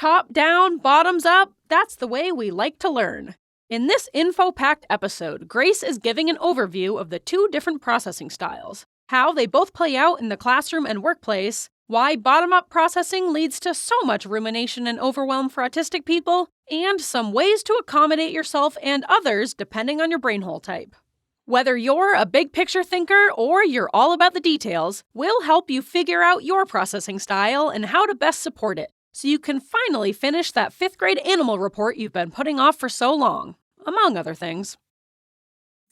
Top down, bottoms up, that's the way we like to learn. In this info-packed episode, Grace is giving an overview of the two different processing styles, how they both play out in the classroom and workplace, why bottom-up processing leads to so much rumination and overwhelm for autistic people, and some ways to accommodate yourself and others depending on your brainhole type. Whether you're a big picture thinker or you're all about the details, we'll help you figure out your processing style and how to best support it, so you can finally finish that 5th grade animal report you've been putting off for so long, among other things.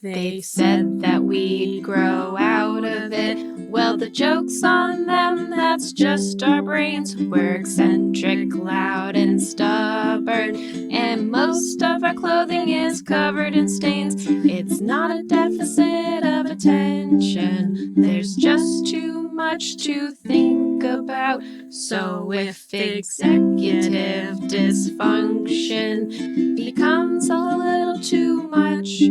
They said that we'd grow out of it. Well, the joke's on them, that's just our brains. We're eccentric, loud, and stubborn, and most of our clothing is covered in stains. It's not a deficit of attention, there's just too much to think about. So if executive dysfunction becomes a little too much,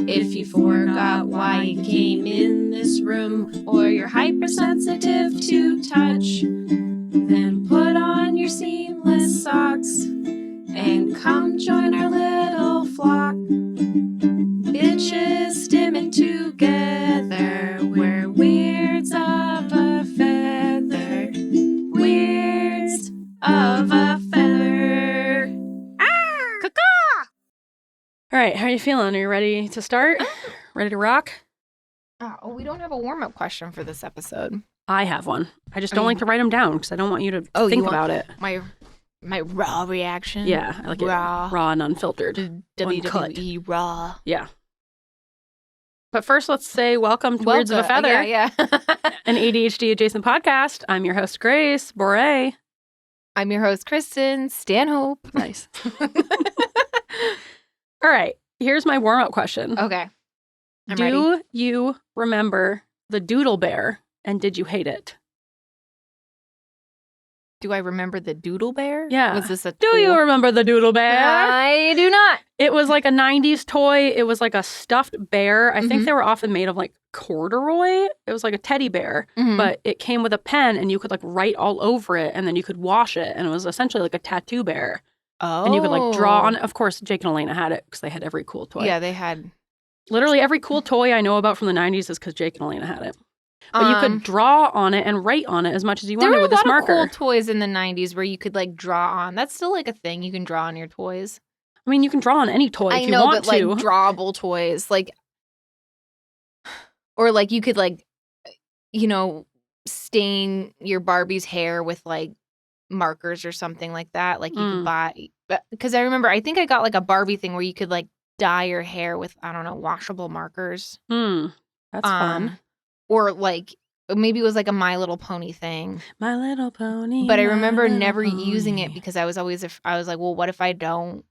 if you forgot why you came in this room, or you're hypersensitive to touch, then put on your seamless socks and come join our little flock. Bitches stimming together, we're weirds of a feather, weirds of a feather. All right, how are you feeling? Are you ready to start? Ready to rock? Oh, we don't have a warm-up question for this episode. I have one. I just don't like to write them down because I don't want you to think about it. My raw reaction? Yeah, I like raw. It raw and unfiltered. WWE raw. Yeah. But first, let's say welcome to Weirds of a Feather, Yeah. an ADHD-adjacent podcast. I'm your host, Grace Boré. I'm your host, Kristen Stanhope. Nice. All right, here's my warm-up question. Okay. I'm Do ready. you remember the Doodle Bear, and did you hate it? Do I remember the Doodle Bear? Yeah. Was this a Do you remember the Doodle Bear? I do not. It was like a 90s toy. It was like a stuffed bear. I think Mhm. they were often made of like corduroy. It was like a teddy bear, Mhm. but it came with a pen and you could like write all over it and then you could wash it. And it was essentially like a tattoo bear. Oh. And you could like draw on it. Of course, Jake and Elena had it because they had every cool toy. Yeah, they had. Literally every cool toy I know about from the 90s is because Jake and Elena had it. But you could draw on it and write on it as much as you wanted with this marker. There were a lot of cool toys in the 90s where you could like draw on. That's still like a thing. You can draw on your toys. I mean, you can draw on any toy if you know, want but like to. drawable toys, like, or like you could like, you know, stain your Barbie's hair with like markers or something like that. Like you could buy, because I remember, I think I got like a Barbie thing where you could like dye your hair with, I don't know, washable markers. That's fun. Or like, maybe it was like a My Little Pony thing. My Little Pony. But I remember never using it because I was always, I was like, well, what if I don't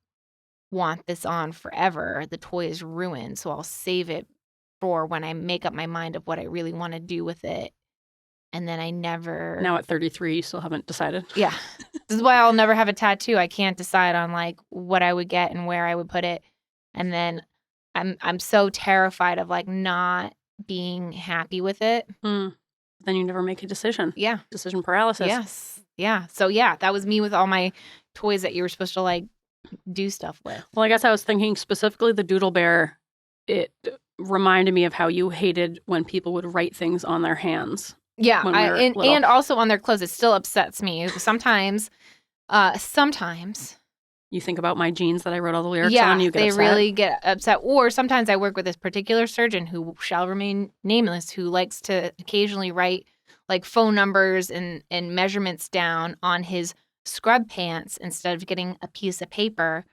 want this on forever? The toy is ruined. So I'll save it for when I make up my mind of what I really want to do with it. And then I never. Now at 33, you still haven't decided? Yeah. This is why I'll never have a tattoo. I can't decide on like what I would get and where I would put it. And then I'm so terrified of like not being happy with it. Then you never make a decision. Yeah. Decision paralysis. Yes. Yeah. So yeah, that was me with all my toys that you were supposed to like do stuff with. Well, I guess I was thinking specifically the Doodle Bear. It reminded me of how you hated when people would write things on their hands. Yeah. When we were little. And also on their clothes. It still upsets me. Sometimes you think about my jeans that I wrote all the lyrics yeah, on, you get they upset. really get upset. Or sometimes I work with this particular surgeon who shall remain nameless, who likes to occasionally write like phone numbers and measurements down on his scrub pants instead of getting a piece of paper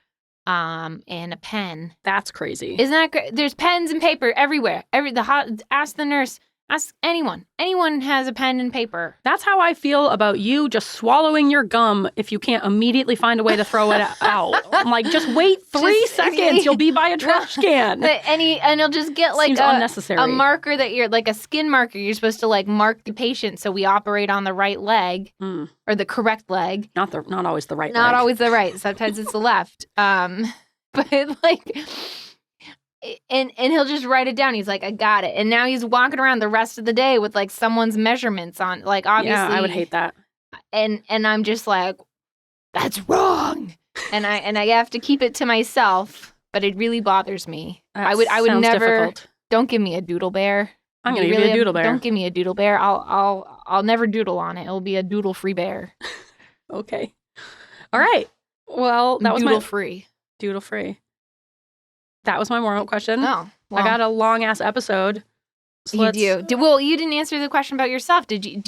and a pen. That's crazy. Isn't that great? There's pens and paper everywhere. Ask the nurse. Ask anyone. Anyone has a pen and paper. That's how I feel about you just swallowing your gum if you can't immediately find a way to throw it out. I'm like, just wait 3 seconds. You'll be by a trash can. And he'll just get like unnecessary. A marker that you're like a skin marker. You're supposed to like mark the patient so we operate on the right leg or the correct leg. Not always the right leg. Not always the right. Sometimes it's the left. But like. And he'll just write it down. He's like, I got it. And now he's walking around the rest of the day with like someone's measurements on, like obviously. Yeah, I would hate that. And I'm just like, that's wrong. And I have to keep it to myself, but it really bothers me. I would never. Difficult. Don't give me a doodle bear. I'm gonna give you a doodle bear. Don't give me a doodle bear. I'll never doodle on it. It'll be a doodle free bear. Okay. All right. Well, that was doodle my free. Doodle free. That was my moral question. Oh, well. I got a long ass episode. So you do. Well, you didn't answer the question about yourself. Would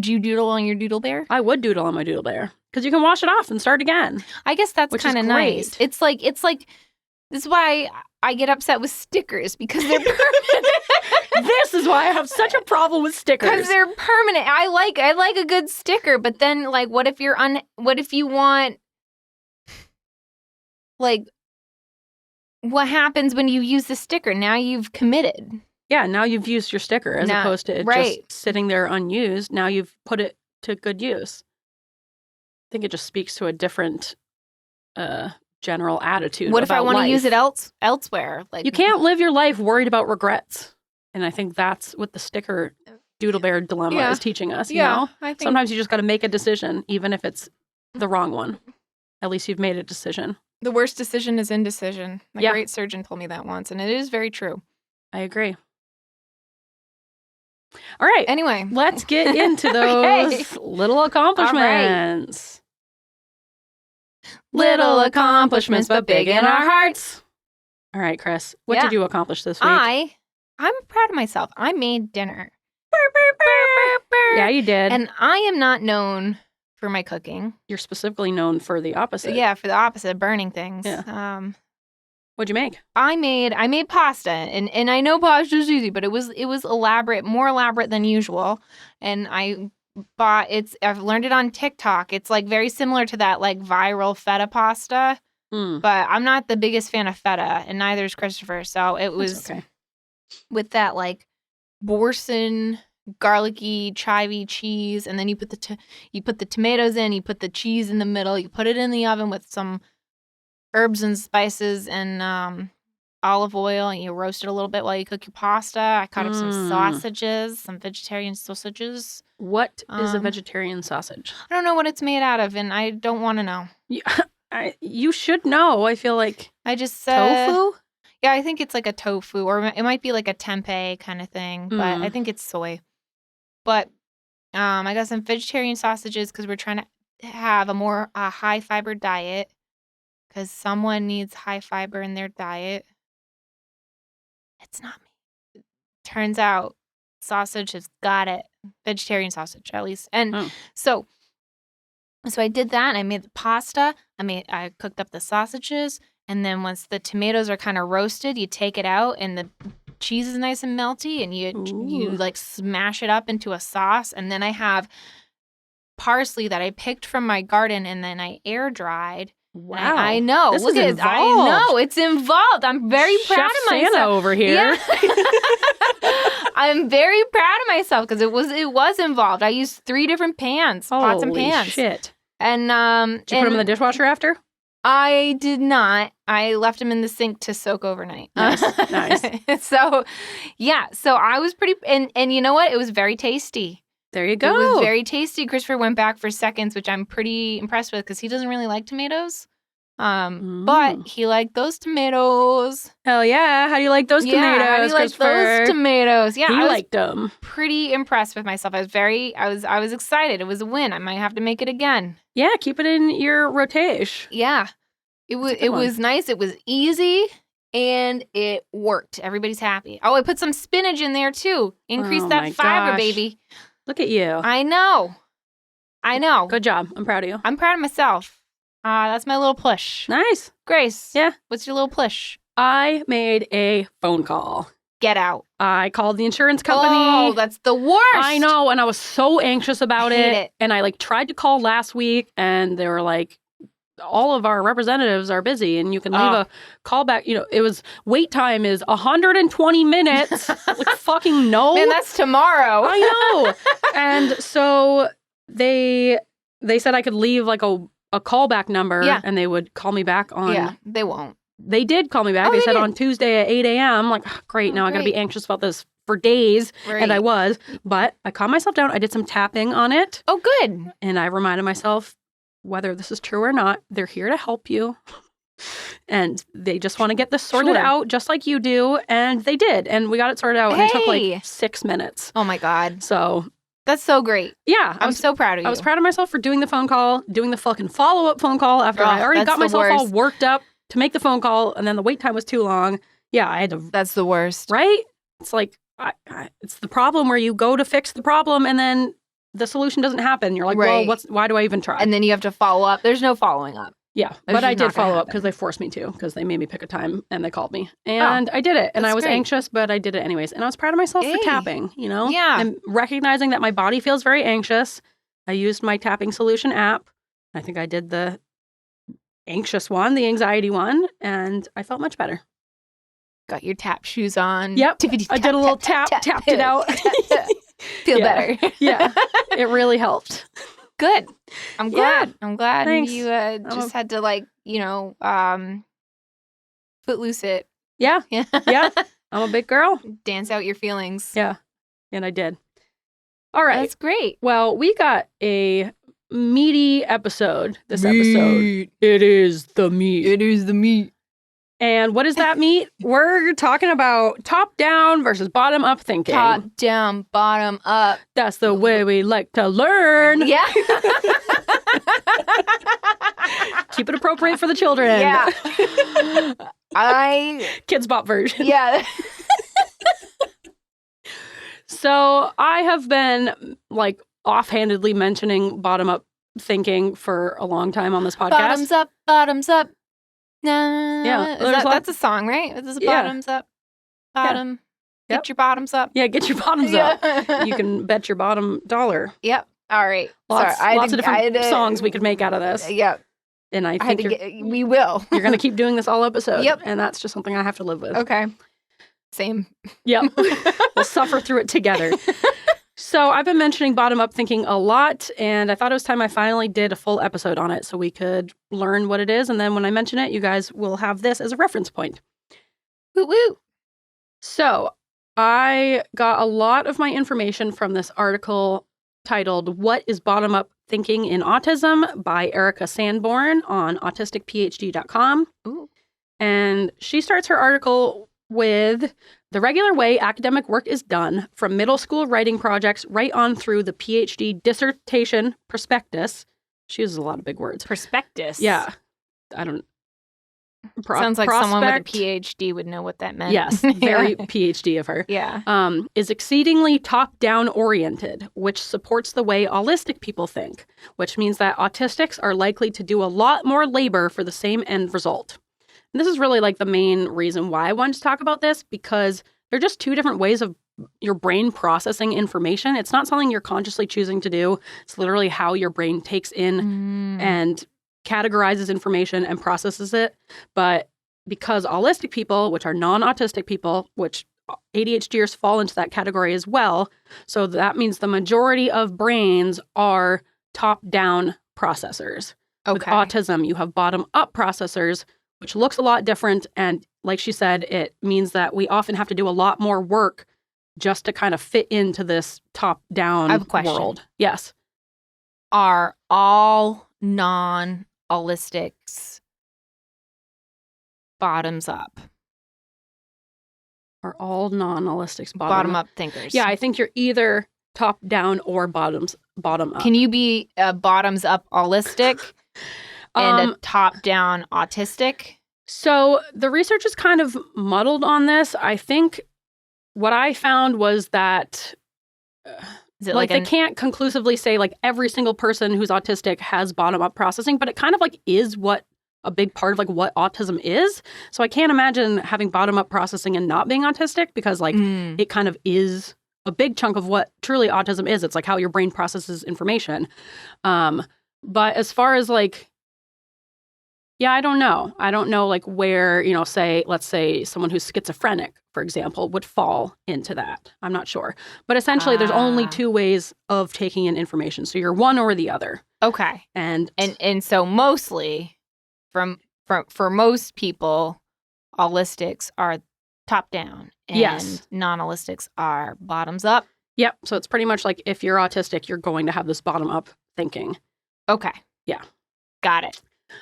you doodle on your doodle bear? I would doodle on my doodle bear because you can wash it off and start again. I guess that's kind of nice. It's like this is why I get upset with stickers because they're permanent. This is why I have such a problem with stickers. Because they're permanent. I like a good sticker, but then like, what if you want, like, what happens when you use the sticker? Now you've committed. Yeah, now you've used your sticker as opposed to it just sitting there unused. Now you've put it to good use. I think it just speaks to a different general attitude. What if I want to use it elsewhere? Like, you can't live your life worried about regrets. And I think that's what the sticker doodle bear dilemma is teaching us. You know? I think Sometimes you just got to make a decision, even if it's the wrong one. At least you've made a decision. The worst decision is indecision. A great surgeon told me that once, and it is very true. I agree. All right. Anyway, let's get into those little accomplishments. Little accomplishments, but big in our hearts. All right, Chris, what did you accomplish this week? I'm proud of myself. I made dinner. Yeah, you did. And I am not known for my cooking. You're specifically known for the opposite. Yeah, for the opposite, burning things. Yeah. What'd you make? I made pasta, and I know pasta's easy, but it was elaborate, more elaborate than usual. And I've learned it on TikTok. It's like very similar to that like viral feta pasta. But I'm not the biggest fan of feta, and neither is Christopher. So it was with that like Boursin garlicky chivy cheese, and then you put the tomatoes in, you put the cheese in the middle, you put it in the oven with some herbs and spices and olive oil, and you roast it a little bit while you cook your pasta. I cut up some sausages, some vegetarian sausages. What is a vegetarian sausage? I don't know what it's made out of, and I don't want to know. You should know. I feel like I just tofu. Yeah, I think it's like a tofu, or it might be like a tempeh kind of thing, but I think it's soy. But I got some vegetarian sausages because we're trying to have a high fiber diet because someone needs high fiber in their diet. It's not me. Turns out sausage has got it. Vegetarian sausage, at least. And so I did that, and I made the pasta. I cooked up the sausages, and then once the tomatoes are kind of roasted, you take it out, and the cheese is nice and melty, and you like smash it up into a sauce. And then I have parsley that I picked from my garden, and then I air dried. Wow, I know. This Look is at involved. I know it's involved. I'm very proud of myself. Santa over here. Yeah. I'm very proud of myself because it was involved. I used 3 different pans, pots and pans. Holy shit! And did you put them in the dishwasher after? I did not. I left them in the sink to soak overnight. Nice. So, yeah. So I was pretty, and you know what? It was very tasty. There you go. It was very tasty. Christopher went back for seconds, which I'm pretty impressed with because he doesn't really like tomatoes. But he liked those tomatoes. Hell yeah. How do you like those tomatoes, how do you like those tomatoes? Yeah, I liked them. Pretty impressed with myself. I was excited. It was a win. I might have to make it again. Yeah, keep it in your rotation. Yeah. It was nice. It was easy. And it worked. Everybody's happy. Oh, I put some spinach in there too. Increase that fiber, baby. Look at you. I know. Good job. I'm proud of you. I'm proud of myself. That's my little push. Nice. Grace. Yeah. What's your little push? I made a phone call. Get out. I called the insurance company. Oh, that's the worst. I know. And I was so anxious about it. And I tried to call last week, and they were like, all of our representatives are busy, and you can leave a call back. It was wait time is 120 minutes. Fucking no. Man, that's tomorrow. I know. And so they said I could leave a callback number, and they would call me back on. Yeah, they won't. They did call me back. They said on Tuesday at 8 a.m. I'm like, great, now I got to be anxious about this for days. Right. And I was. But I calmed myself down. I did some tapping on it. Oh, good. And I reminded myself, whether this is true or not, they're here to help you. And they just want to get this sorted out just like you do. And they did. And we got it sorted out. And it took like 6 minutes. Oh, my God. So that's so great. Yeah. I'm so proud of you. I was proud of myself for doing the phone call, doing the fucking follow-up phone call after I already got myself all worked up to make the phone call. And then the wait time was too long. Yeah, I had to. That's the worst. Right? It's like, it's the problem where you go to fix the problem and then the solution doesn't happen. You're like, well, why do I even try? And then you have to follow up. There's no following up. Yeah, but I did follow up because they forced me to, because they made me pick a time and they called me. And I did it. And I was anxious, but I did it anyways. And I was proud of myself for tapping, you know? Yeah. And recognizing that my body feels very anxious. I used my tapping solution app. I think I did the anxious one, the anxiety one, and I felt much better. Got your tap shoes on. Yep. I did a little tapped it out. Feel better. Yeah. It really helped. Good. I'm glad. I'm glad Thanks. you just had to, like, you know, footloose it. Yeah. Yeah. I'm a big girl. Dance out your feelings. Yeah. And I did. All right. That's great. Well, we got a meaty episode this episode. It is the meat. It is the meat. And what is that meat? We're talking about top-down versus bottom-up thinking. Top down, bottom up. That's the way we like to learn. Yeah. Keep it appropriate for the children. Yeah. Kids Bop version. Yeah. So I have been, like, offhandedly mentioning bottom-up thinking for a long time on this podcast. Bottoms up, bottoms up. Yeah, that's a song, right? This is bottoms up. Bottom. Yeah. Get your bottoms up. Yeah, get your bottoms up. You can bet your bottom dollar. Yep. All right. Lots of different songs we could make out of this. Yep. And I think we will. You're going to keep doing this all episode. Yep. And that's just something I have to live with. Okay. Same. Yep. We'll suffer through it together. So I've been mentioning bottom-up thinking a lot, and I thought it was time I finally did a full episode on it so we could learn what it is. And then when I mention it, you guys will have this as a reference point. Woo woo. So I got a lot of my information from this article titled, What is Bottom-Up Thinking in Autism by Erica Sanborn on autisticphd.com. Ooh. And she starts her article with the regular way academic work is done, from middle school writing projects right on through the PhD dissertation prospectus. She uses a lot of big words. Prospectus? Yeah. I don't... Sounds like someone with a PhD would know what that meant. Yes, very PhD of her. Yeah. Is exceedingly top-down oriented, which supports the way autistic people think, which means that autistics are likely to do a lot more labor for the same end result. And this is really like the main reason why I wanted to talk about this, because they're just two different ways of your brain processing information. It's not something you're consciously choosing to do. It's literally how your brain takes in and categorizes information and processes it. But because autistic people, which are non-autistic people, which ADHDers fall into that category as well, so that means the majority of brains are top-down processors. Okay. With autism, you have bottom-up processors, which looks a lot different. And like she said, it means that we often have to do a lot more work just to kind of fit into this top-down world. Yes. Are all non-holistics bottoms up? Are all non-holistics bottom up thinkers? Yeah, I think you're either top-down or bottom up. Can you be a bottoms-up holistic? And a top-down autistic? So the research is kind of muddled on this. I think what I found was that they can't conclusively say like every single person who's autistic has bottom-up processing, but it kind of like is what a big part of like what autism is. So I can't imagine having bottom-up processing and not being autistic, because like it kind of is a big chunk of what truly autism is. It's like how your brain processes information. But as far as like, yeah, I don't know. I don't know like where, you know, let's say someone who's schizophrenic, for example, would fall into that. I'm not sure. But essentially there's only two ways of taking in information. So you're one or the other. Okay. And so mostly for most people, holistics are top down and non-holistics are bottoms up. Yep. So it's pretty much like if you're autistic, you're going to have this bottom up thinking. Okay. Yeah. Got it.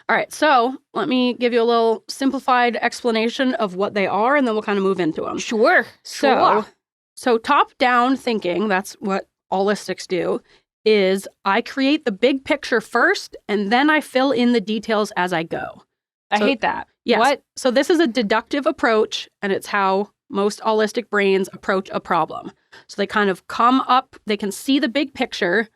All right, so let me give you a little simplified explanation of what they are, and then we'll kind of move into them. Sure. So top-down thinking, that's what aulistics do, is I create the big picture first, and then I fill in the details as I go. I hate that. Yes. What? So this is a deductive approach, and it's how most aulistic brains approach a problem. So they kind of come up, they can see the big picture,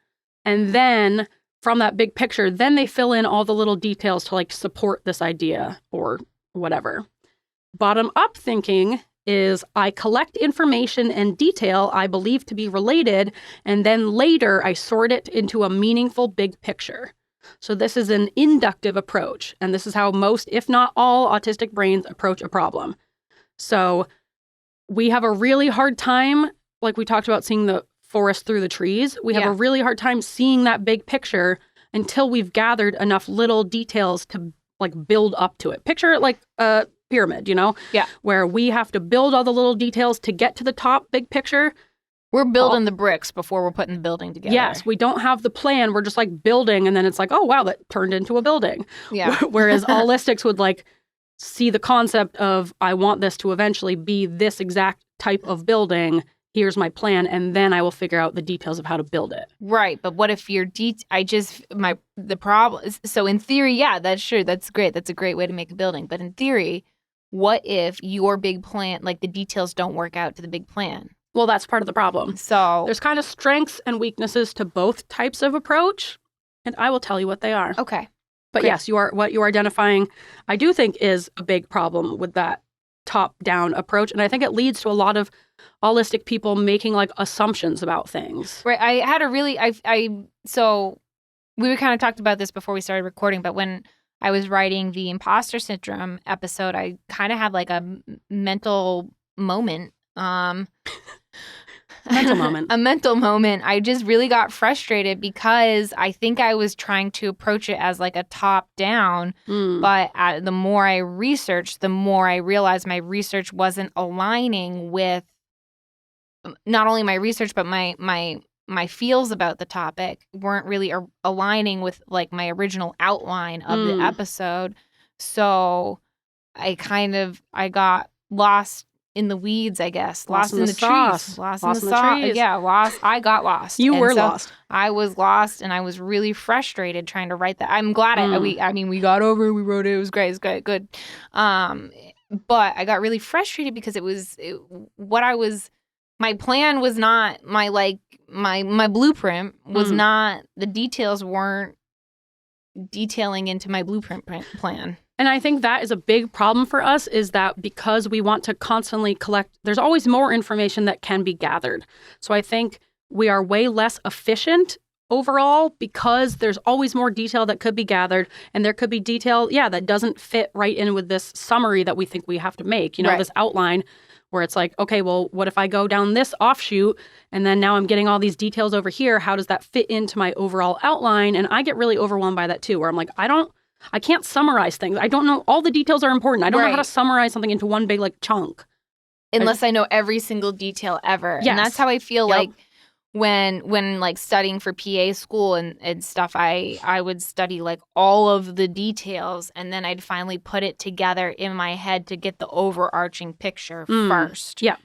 and then from that big picture, then they fill in all the little details to like support this idea or whatever. Bottom-up thinking is I collect information and detail I believe to be related, and then later I sort it into a meaningful big picture. So this is an inductive approach, and this is how most, if not all, autistic brains approach a problem. So we have a really hard time, like we talked about seeing the forest through the trees. We have a really hard time seeing that big picture until we've gathered enough little details to like build up to it. Picture it like a pyramid, you know? Yeah. Where we have to build all the little details to get to the top big picture. We're building the bricks before we're putting the building together. Yes, we don't have the plan. We're just like building, and then it's like, oh, wow, that turned into a building. Yeah. Whereas aulistics would like see the concept of, I want this to eventually be this exact type of building. Here's my plan, and then I will figure out the details of how to build it. Right, but what if you're the problem is, so in theory, yeah, that's true. That's great. That's a great way to make a building. But in theory, what if your big plan, like the details don't work out to the big plan? Well, that's part of the problem. So there's kind of strengths and weaknesses to both types of approach, and I will tell you what they are. Okay. But Great. yes, what you are identifying, I do think is a big problem with that top-down approach, and I think it leads to a lot of aulistic people making like assumptions about things. Right. I had a really so we kind of talked about this before we started recording, but when I was writing the imposter syndrome episode, I kind of had like a mental moment. Mental moment. A mental moment. I just really got frustrated because I think I was trying to approach it as like a top down, but the more I researched, the more I realized my research wasn't aligning with not only my research, but my feels about the topic weren't really aligning with like my original outline of the episode. So I got lost in the weeds, I guess. Lost in the trees. Lost in the sauce. Yeah, lost. I got lost. You were lost. I was lost, and I was really frustrated trying to write that. I'm glad we got over it. We wrote it. It was great. It was good. But I got really frustrated because my plan was not my blueprint was not, the details weren't detailing into my blueprint plan. And I think that is a big problem for us, is that because we want to constantly collect, there's always more information that can be gathered. So I think we are way less efficient overall because there's always more detail that could be gathered. And there could be detail, that doesn't fit right in with this summary that we think we have to make, right. This outline where it's like, okay, well, what if I go down this offshoot and then now I'm getting all these details over here? How does that fit into my overall outline? And I get really overwhelmed by that too, where I'm like, I can't summarize things. I don't know. All the details are important. I don't know how to summarize something into one big chunk. Unless I know every single detail ever. Yes. And that's how I feel like when like studying for PA school and stuff, I would study like all of the details, and then I'd finally put it together in my head to get the overarching picture first. Yeah.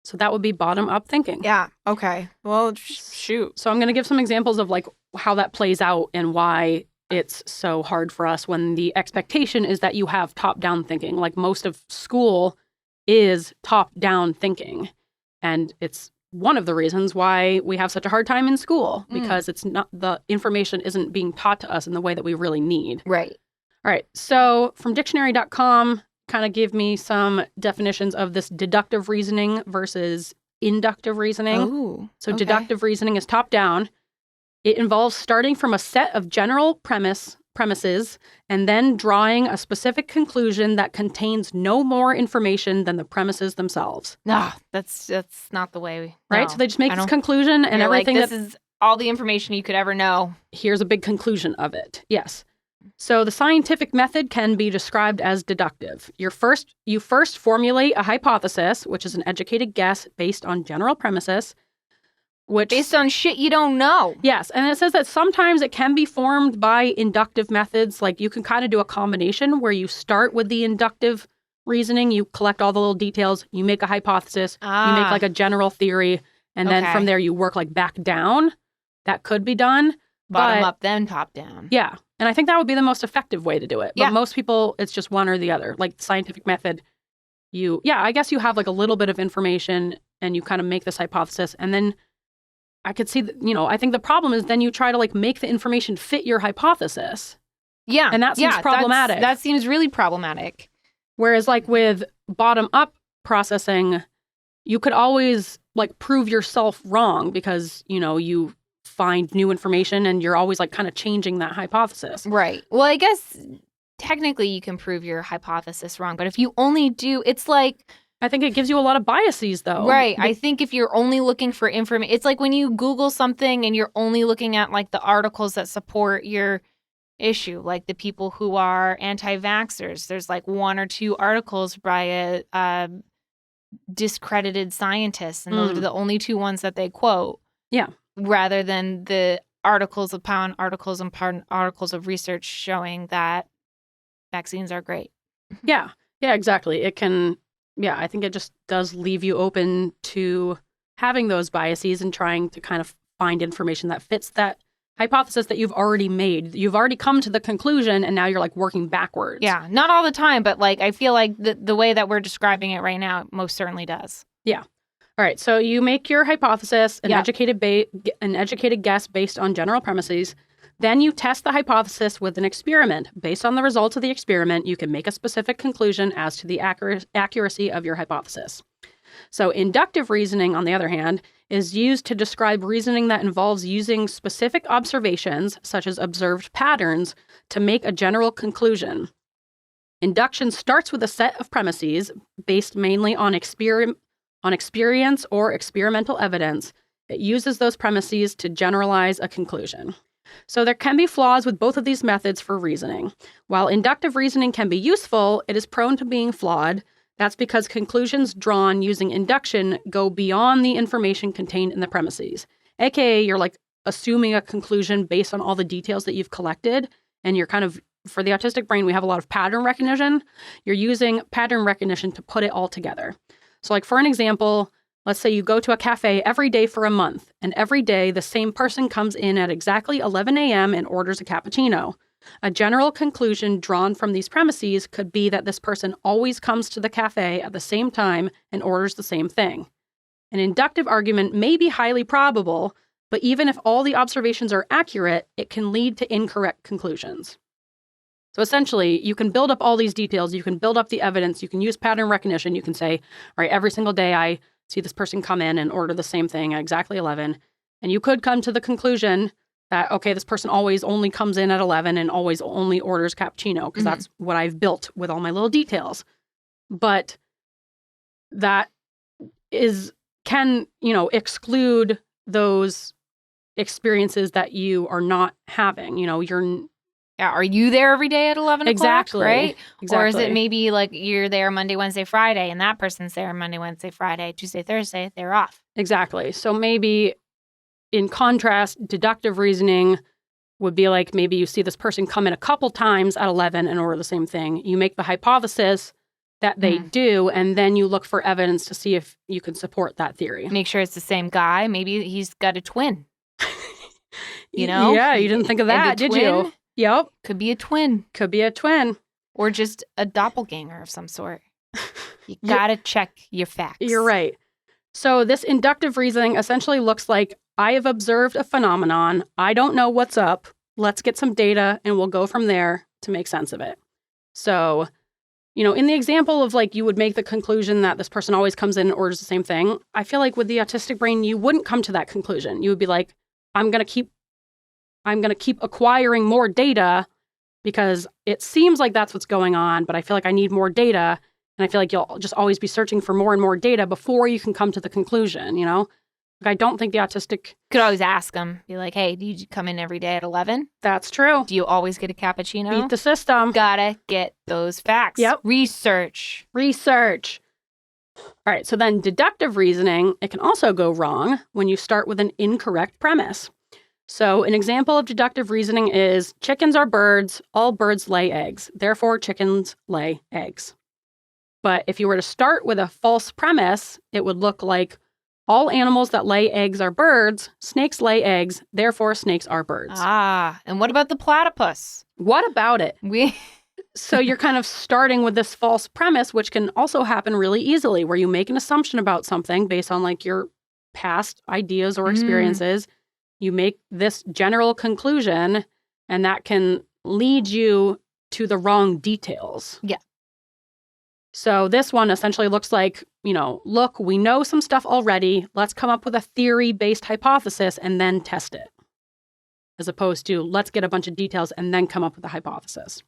So that would be bottom-up thinking. Yeah. Okay. Well, shoot. So I'm going to give some examples of like how that plays out and why it's so hard for us when the expectation is that you have top-down thinking. Like most of school is top-down thinking. And it's one of the reasons why we have such a hard time in school, because it's not, the information isn't being taught to us in the way that we really need. Right. All right. So from dictionary.com, kind of give me some definitions of this deductive reasoning versus inductive reasoning. Oh, so deductive reasoning is top-down. It involves starting from a set of general premises and then drawing a specific conclusion that contains no more information than the premises themselves. No, that's not the way. Right? No, So they just make this conclusion and everything. This is all the information you could ever know. Here's a big conclusion of it. Yes. So the scientific method can be described as deductive. You first formulate a hypothesis, which is an educated guess based on general premises. which based on shit you don't know. Yes, and it says that sometimes it can be formed by inductive methods. Like you can kind of do a combination where you start with the inductive reasoning, you collect all the little details, you make a hypothesis, you make like a general theory, and then from there you work like back down. That could be done. Bottom up, then top down. Yeah, and I think that would be the most effective way to do it. But most people, it's just one or the other. Like the scientific method, I guess you have like a little bit of information and you kind of make this hypothesis, and then I could see that, I think the problem is then you try to like make the information fit your hypothesis. Yeah. And that seems problematic. That seems really problematic. Whereas like with bottom up processing, you could always like prove yourself wrong because, you find new information and you're always like kind of changing that hypothesis. Right. Well, I guess technically you can prove your hypothesis wrong, but if you only do, it's like... I think it gives you a lot of biases, though. Right. I think if you're only looking for information, it's like when you Google something and you're only looking at like the articles that support your issue, like the people who are anti-vaxxers. There's like one or two articles by a discredited scientist, and those are the only two ones that they quote. Yeah. Rather than the articles upon articles of research showing that vaccines are great. Yeah. Yeah, exactly. It can... Yeah, I think it just does leave you open to having those biases and trying to kind of find information that fits that hypothesis that you've already made. You've already come to the conclusion, and now you're like working backwards. Yeah, not all the time, but like I feel like the way that we're describing it right now most certainly does. Yeah. All right, so you make your hypothesis, an educated guess based on general premises. Then you test the hypothesis with an experiment. Based on the results of the experiment, you can make a specific conclusion as to the accuracy of your hypothesis. So inductive reasoning, on the other hand, is used to describe reasoning that involves using specific observations, such as observed patterns, to make a general conclusion. Induction starts with a set of premises based mainly on experience or experimental evidence. It uses those premises to generalize a conclusion. So there can be flaws with both of these methods for reasoning. While inductive reasoning can be useful, it is prone to being flawed. That's because conclusions drawn using induction go beyond the information contained in the premises. AKA, you're like assuming a conclusion based on all the details that you've collected, and you're kind of, for the autistic brain, we have a lot of pattern recognition. You're using pattern recognition to put it all together. So like for an example, let's say you go to a cafe every day for a month, and every day the same person comes in at exactly 11 a.m. and orders a cappuccino. A general conclusion drawn from these premises could be that this person always comes to the cafe at the same time and orders the same thing. An inductive argument may be highly probable, but even if all the observations are accurate, it can lead to incorrect conclusions. So essentially, you can build up all these details, you can build up the evidence, you can use pattern recognition, you can say, all right, every single day I see this person come in and order the same thing at exactly 11. And you could come to the conclusion that, okay, this person always only comes in at 11 and always only orders cappuccino because that's what I've built with all my little details. But that can exclude those experiences that you are not having. Are you there every day at 11 o'clock? Exactly. Right? Exactly. Or is it maybe like you're there Monday, Wednesday, Friday, and that person's there Monday, Wednesday, Friday, Tuesday, Thursday, they're off. Exactly. So maybe in contrast, deductive reasoning would be like maybe you see this person come in a couple times at 11 and order the same thing. You make the hypothesis that they do, and then you look for evidence to see if you can support that theory. Make sure it's the same guy. Maybe he's got a twin. Yeah, you didn't think of that, did you? Yep. Could be a twin. Could be a twin. Or just a doppelganger of some sort. You gotta check your facts. You're right. So this inductive reasoning essentially looks like, I have observed a phenomenon. I don't know what's up. Let's get some data and we'll go from there to make sense of it. So, in the example of like you would make the conclusion that this person always comes in and orders the same thing, I feel like with the autistic brain, you wouldn't come to that conclusion. You would be like, I'm going to keep acquiring more data because it seems like that's what's going on, but I feel like I need more data. And I feel like you'll just always be searching for more and more data before you can come to the conclusion, Like, I don't think the autistic... Could always ask them. Be like, hey, do you come in every day at 11? That's true. Do you always get a cappuccino? Beat the system. Gotta get those facts. Yep. Research. All right, so then deductive reasoning, it can also go wrong when you start with an incorrect premise. So an example of deductive reasoning is chickens are birds, all birds lay eggs, therefore chickens lay eggs. But if you were to start with a false premise, it would look like all animals that lay eggs are birds, snakes lay eggs, therefore snakes are birds. And what about the platypus? What about it? So you're kind of starting with this false premise, which can also happen really easily, where you make an assumption about something based on like your past ideas or experiences. You make this general conclusion, and that can lead you to the wrong details. Yeah. So this one essentially looks like, look, we know some stuff already. Let's come up with a theory-based hypothesis and then test it. As opposed to, let's get a bunch of details and then come up with a hypothesis.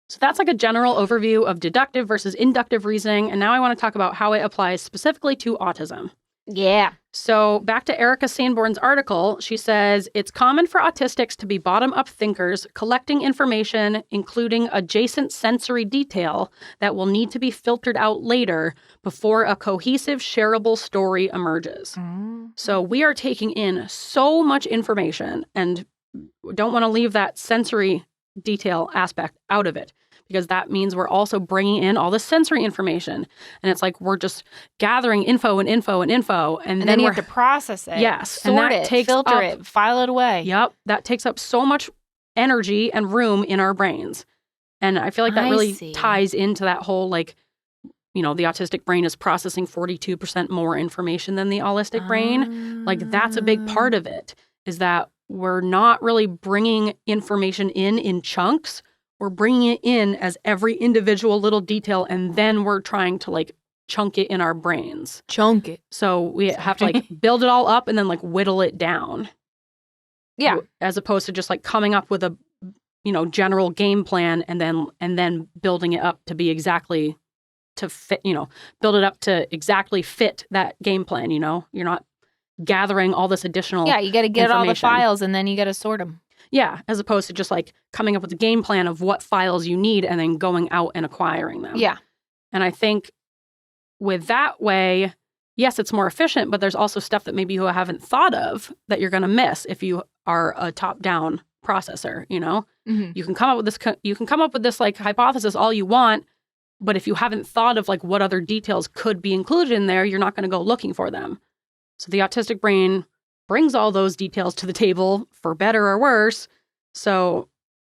So that's like a general overview of deductive versus inductive reasoning. And now I want to talk about how it applies specifically to autism. Yeah. So back to Erica Sanborn's article, she says, it's common for autistics to be bottom-up thinkers, collecting information, including adjacent sensory detail that will need to be filtered out later before a cohesive, shareable story emerges. So we are taking in so much information and don't want to leave that sensory detail aspect out of it, because that means we're also bringing in all the sensory information. And it's like we're just gathering info and info and info. And then you have to process it. Yes. Sort it, filter it, file it away. Yep. That takes up so much energy and room in our brains. And I feel like that really ties into that whole, like, the autistic brain is processing 42% more information than the allistic brain. Like, that's a big part of it, is that we're not really bringing information in chunks. We're bringing it in as every individual little detail, and then we're trying to, like, chunk it in our brains. Chunk it. So we have to, like, build it all up and then, like, whittle it down. Yeah. As opposed to just, like, coming up with a, general game plan and then building it up to be exactly to fit, build it up to exactly fit that game plan, You're not gathering all this additional you got to get all the files and then you got to sort them. Yeah, as opposed to just like coming up with a game plan of what files you need and then going out and acquiring them. Yeah. And I think with that way, yes, it's more efficient, but there's also stuff that maybe you haven't thought of that you're going to miss if you are a top-down processor, Mm-hmm. You can come up with this like hypothesis all you want, but if you haven't thought of like what other details could be included in there, you're not going to go looking for them. So the autistic brain brings all those details to the table, for better or worse. So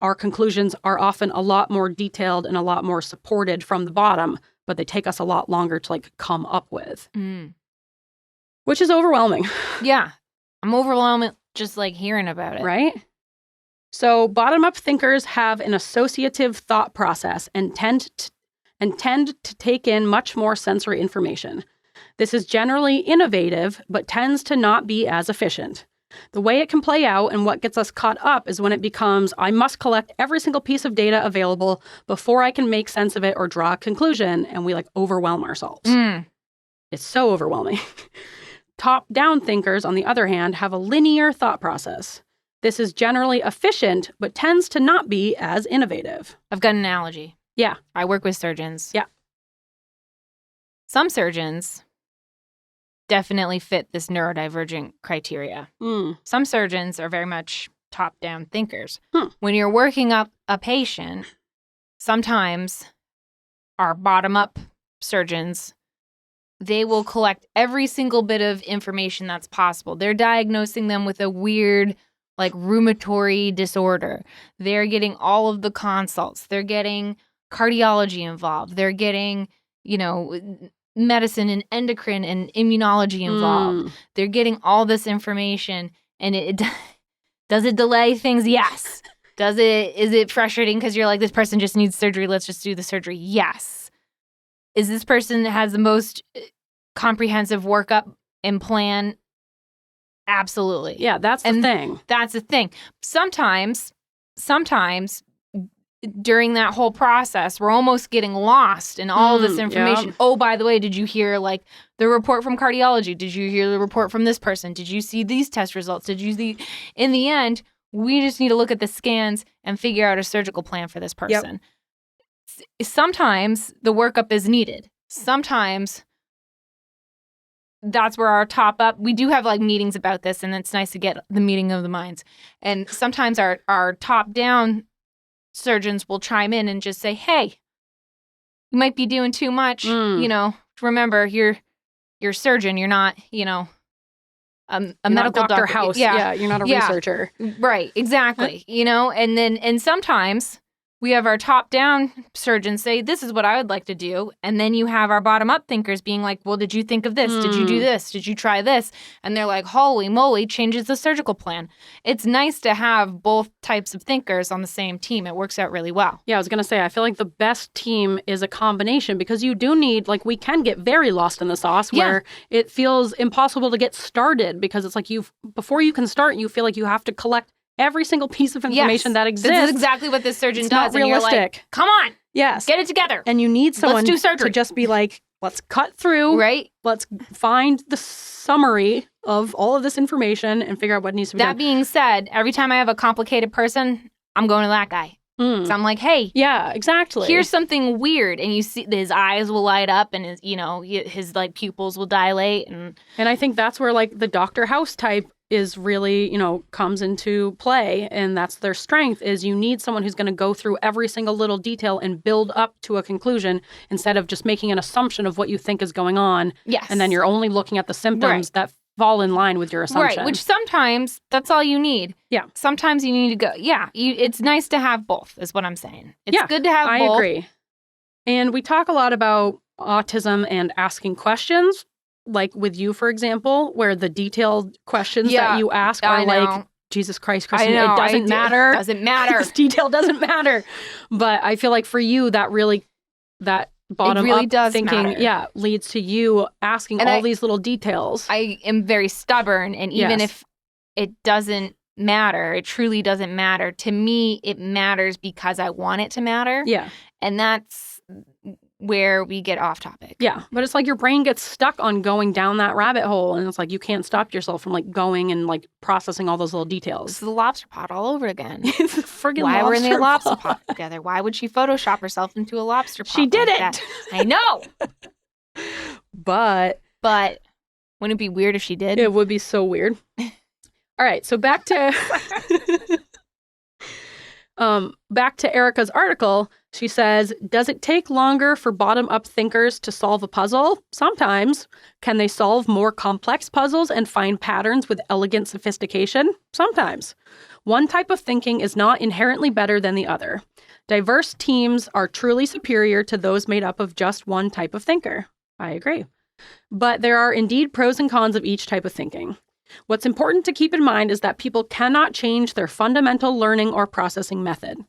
our conclusions are often a lot more detailed and a lot more supported from the bottom, but they take us a lot longer to like come up with, which is overwhelming. Yeah. I'm overwhelmed just like hearing about it. Right? So bottom-up thinkers have an associative thought process and tend to take in much more sensory information. This is generally innovative, but tends to not be as efficient. The way it can play out and what gets us caught up is when it becomes, I must collect every single piece of data available before I can make sense of it or draw a conclusion, and we like overwhelm ourselves. It's so overwhelming. Top-down thinkers, on the other hand, have a linear thought process. This is generally efficient, but tends to not be as innovative. I've got an analogy. Yeah. I work with surgeons. Yeah. Some surgeons definitely fit this neurodivergent criteria. Some surgeons are very much top-down thinkers. When you're working up a patient, sometimes our bottom-up surgeons, they will collect every single bit of information that's possible. They're diagnosing them with a weird, like, rheumatoid disorder. They're getting all of the consults. They're getting cardiology involved. They're getting, medicine and endocrine and immunology involved. They're getting all this information, and it does it delay things? Yes. Is it frustrating because you're like, this person just needs surgery, let's just do the surgery? Yes. Is this person that has the most comprehensive workup and plan? Absolutely. Yeah, that's the thing. That's the thing. Sometimes during that whole process, we're almost getting lost in all this information. Yeah. Oh, by the way, did you hear like the report from cardiology? Did you hear the report from this person? Did you see these test results? Did you see? In the end, we just need to look at the scans and figure out a surgical plan for this person. Yep. Sometimes the workup is needed. sometimes that's where our top up, we do have like meetings about this, and it's nice to get the meeting of the minds. And sometimes our top down surgeons will chime in and just say, hey, you might be doing too much. You know, remember, you're a surgeon. You're not, you know, a medical Dr. doctor. House. Yeah, you're not a researcher. Right, exactly. You know, and sometimes we have our top-down surgeons say, this is what I would like to do. And then you have our bottom-up thinkers being like, well, did you think of this? Did you do this? Did you try this? And they're like, holy moly, changes the surgical plan. It's nice to have both types of thinkers on the same team. It works out really well. Yeah, I was going to say, I feel like the best team is a combination because you do need, like, we can get very lost in the sauce where it feels impossible to get started because it's like before you can start, you feel like you have to collect every single piece of information that exists. This is exactly what this surgeon does. Not realistic. And you're like, come on. Yes. Get it together. And you need someone Let's do surgery. to just be like, let's cut through. Right. Let's find the summary of all of this information and figure out what needs to be done. That being said, every time I have a complicated person, I'm going to that guy. So I'm like, hey. Yeah, exactly. Here's something weird. And you see his eyes will light up and his like pupils will dilate. And I think that's where like the Dr. House type is really, comes into play. And that's their strength is you need someone who's going to go through every single little detail and build up to a conclusion instead of just making an assumption of what you think is going on. Yes. And then you're only looking at the symptoms that fall in line with your assumption. Right, which sometimes that's all you need. Yeah. Sometimes you need to go, it's nice to have both is what I'm saying. It's good to have both. I agree. And we talk a lot about autism and asking questions. Like with you, for example, where the detailed questions that you ask are like, Jesus Christ, Christine, it doesn't matter. It doesn't matter. This detail doesn't matter. But I feel like for you, that bottom really up does thinking, matter. Leads to you asking all these little details. I am very stubborn. And even if it doesn't matter, it truly doesn't matter. To me, it matters because I want it to matter. Yeah. And that's where we get off topic. Yeah, but it's like your brain gets stuck on going down that rabbit hole, and it's like you can't stop yourself from like going and like processing all those little details. It's the lobster pot all over again. It's a friggin' Why were they a lobster pot pot together? Why would she Photoshop herself into a lobster pot? She did it. That? I know. But wouldn't it be weird if she did? It would be so weird. All right, so back to Erica's article. She says, does it take longer for bottom-up thinkers to solve a puzzle? Sometimes. Can they solve more complex puzzles and find patterns with elegant sophistication? Sometimes. One type of thinking is not inherently better than the other. Diverse teams are truly superior to those made up of just one type of thinker. I agree. But there are indeed pros and cons of each type of thinking. What's important to keep in mind is that people cannot change their fundamental learning or processing method.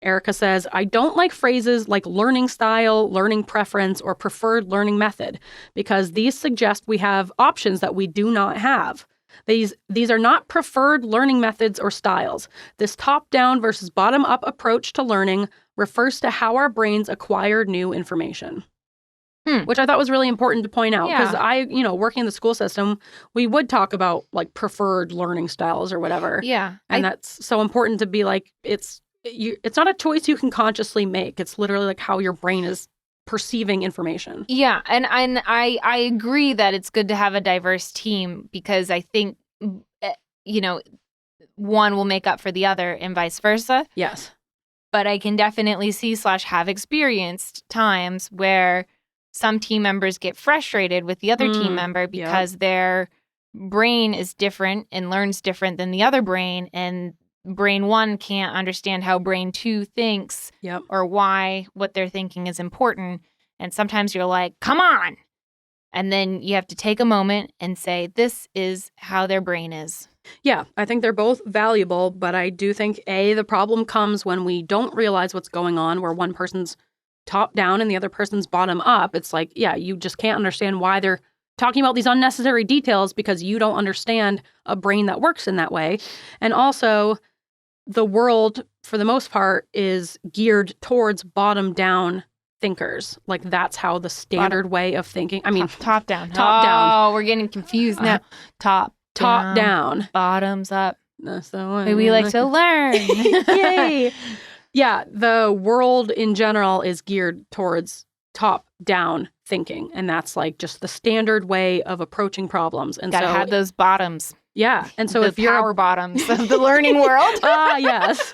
Erica says, I don't like phrases like learning style, learning preference, or preferred learning method, because these suggest we have options that we do not have. These are not preferred learning methods or styles. This top-down versus bottom-up approach to learning refers to how our brains acquire new information. Which I thought was really important to point out because working in the school system, we would talk about like preferred learning styles or whatever. Yeah. And that's so important to be like, it's not a choice you can consciously make. It's literally like how your brain is perceiving information. Yeah. And I agree that it's good to have a diverse team because I think, one will make up for the other and vice versa. Yes. But I can definitely see / have experienced times where some team members get frustrated with the other team member because their brain is different and learns different than the other brain. And brain one can't understand how brain two thinks or why what they're thinking is important. And sometimes you're like, come on. And then you have to take a moment and say, this is how their brain is. Yeah, I think they're both valuable, but I do think, the problem comes when we don't realize what's going on, where one person's top down and the other person's bottom up. It's like, you just can't understand why they're talking about these unnecessary details because you don't understand a brain that works in that way. And also, the world, for the most part, is geared towards bottom down thinkers. Like that's how the standard way of thinking. I mean, top down. Top down. Oh, we're getting confused now. Top down. Bottoms up. That's the one. We like to learn. Yay. Yeah, the world in general is geared towards top-down thinking. And that's like just the standard way of approaching problems. And Gotta have those bottoms. Yeah. And so the if you're power bottoms of the learning world. yes.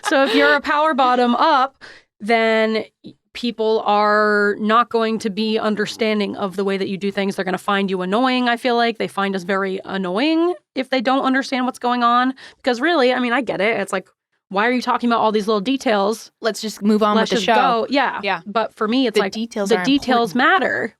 So if you're a power bottom up, then people are not going to be understanding of the way that you do things. They're going to find you annoying, I feel like. They find us very annoying if they don't understand what's going on. Because really, I mean, I get it. It's like, why are you talking about all these little details? Let's just move on with the show. Go. Yeah. Yeah. But for me, it's the like details the details matter.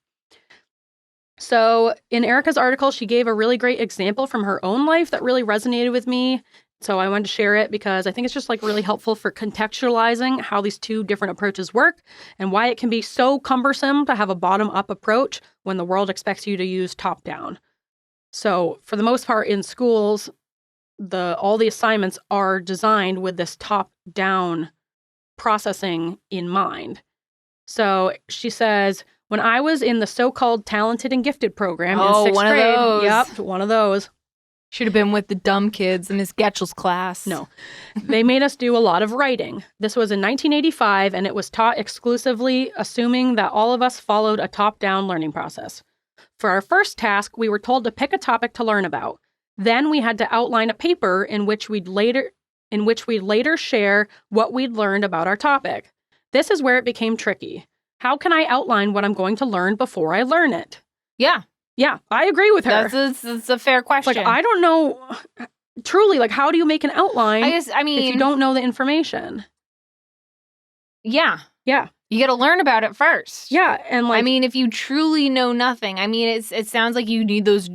So in Erica's article, she gave a really great example from her own life that really resonated with me. So I wanted to share it because I think it's just like really helpful for contextualizing how these two different approaches work and why it can be so cumbersome to have a bottom-up approach when the world expects you to use top-down. So for the most part in schools, all the assignments are designed with this top-down processing in mind. So she says, when I was in the so-called talented and gifted program in 6th one grade, of those. Yep, one of those. Should have been with the dumb kids in Miss Getchel's class. No. They made us do a lot of writing. This was in 1985, and it was taught exclusively assuming that all of us followed a top-down learning process. For our first task, we were told to pick a topic to learn about. Then we had to outline a paper in which we'd later share what we'd learned about our topic. This is where it became tricky. How can I outline what I'm going to learn before I learn it? Yeah. Yeah, I agree with her. That's a fair question. Like, I don't know, truly, like, how do you make an outline if you don't know the information? Yeah. Yeah. You got to learn about it first. Yeah, and like... I mean, if you truly know nothing, I mean, it sounds like you need those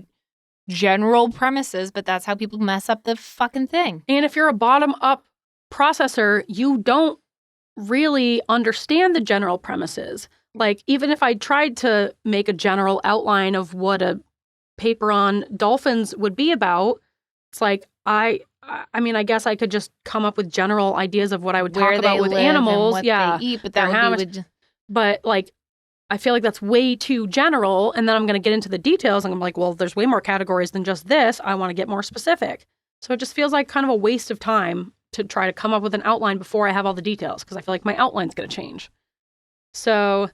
general premises, but that's how people mess up the fucking thing. And if you're a bottom-up processor, you don't really understand the general premises. Like, even if I tried to make a general outline of what a paper on dolphins would be about, it's like, I mean, I guess I could just come up with general ideas of what I would talk about with animals. What they eat, but that would be... But, like, I feel like that's way too general, and then I'm going to get into the details, and I'm like, well, there's way more categories than just this. I want to get more specific. So it just feels like kind of a waste of time to try to come up with an outline before I have all the details, because I feel like my outline's going to change. So...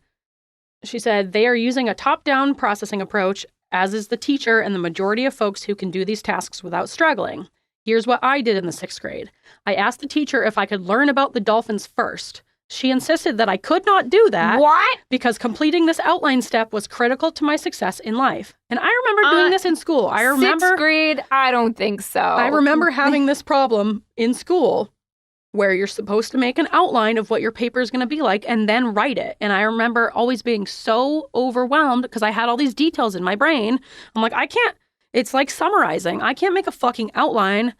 She said, they are using a top-down processing approach, as is the teacher and the majority of folks who can do these tasks without struggling. Here's what I did in the 6th grade. I asked the teacher if I could learn about the dolphins first. She insisted that I could not do that. What? Because completing this outline step was critical to my success in life. And I remember doing this in school. I remember 6th grade, I don't think so. I remember having this problem in school, where you're supposed to make an outline of what your paper is going to be like and then write it. And I remember always being so overwhelmed because I had all these details in my brain. I'm like, it's like summarizing. I can't make a fucking outline.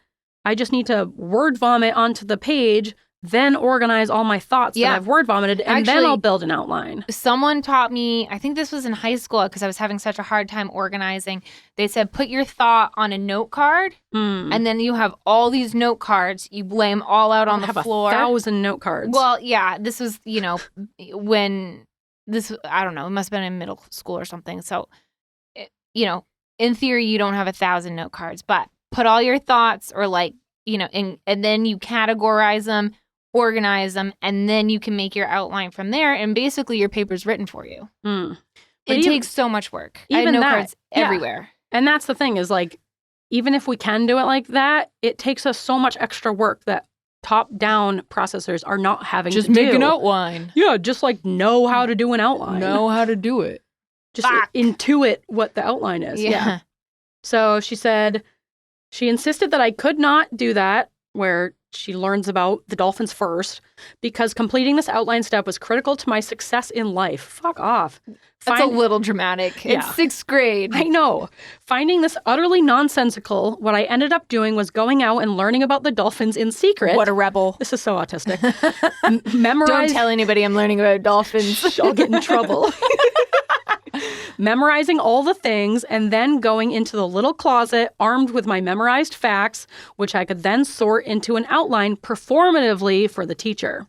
I just need to word vomit onto the page, then organize all my thoughts that I've word vomited, and then I'll build an outline. Someone taught me, I think this was in high school because I was having such a hard time organizing. They said, put your thought on a note card, and then you have all these note cards. You lay them all out on the floor. 1,000 note cards. Well, yeah, this was, when this, I don't know, it must have been in middle school or something. So, in theory, you don't have 1,000 note cards, but put all your thoughts or and then you categorize them, organize them, and then you can make your outline from there, and basically your paper's written for you. It takes so much work. I have note cards everywhere. And that's the thing is, like, even if we can do it like that, it takes us so much extra work that top-down processors are not having to do. Just make an outline. Yeah, just like know how to do an outline. Know how to do it. Just intuit what the outline is. Yeah. So she said she insisted that I could not do that, where she learns about the dolphins first, because completing this outline step was critical to my success in life. Fuck off. That's a little dramatic. It's 6th grade. I know. Finding this utterly nonsensical, what I ended up doing was going out and learning about the dolphins in secret. What a rebel. This is so autistic. Don't tell anybody I'm learning about dolphins. I'll get in trouble. Memorizing all the things and then going into the little closet armed with my memorized facts, which I could then sort into an outline performatively for the teacher.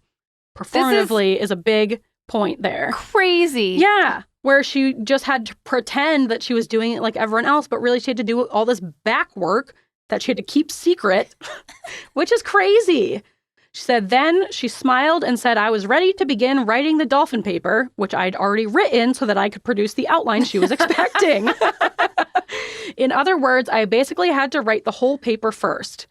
Performatively is a big point there. Crazy. Yeah. Where she just had to pretend that she was doing it like everyone else, but really she had to do all this back work that she had to keep secret, which is crazy. She said, then she smiled and said I was ready to begin writing the dolphin paper, which I'd already written so that I could produce the outline she was expecting. In other words, I basically had to write the whole paper first.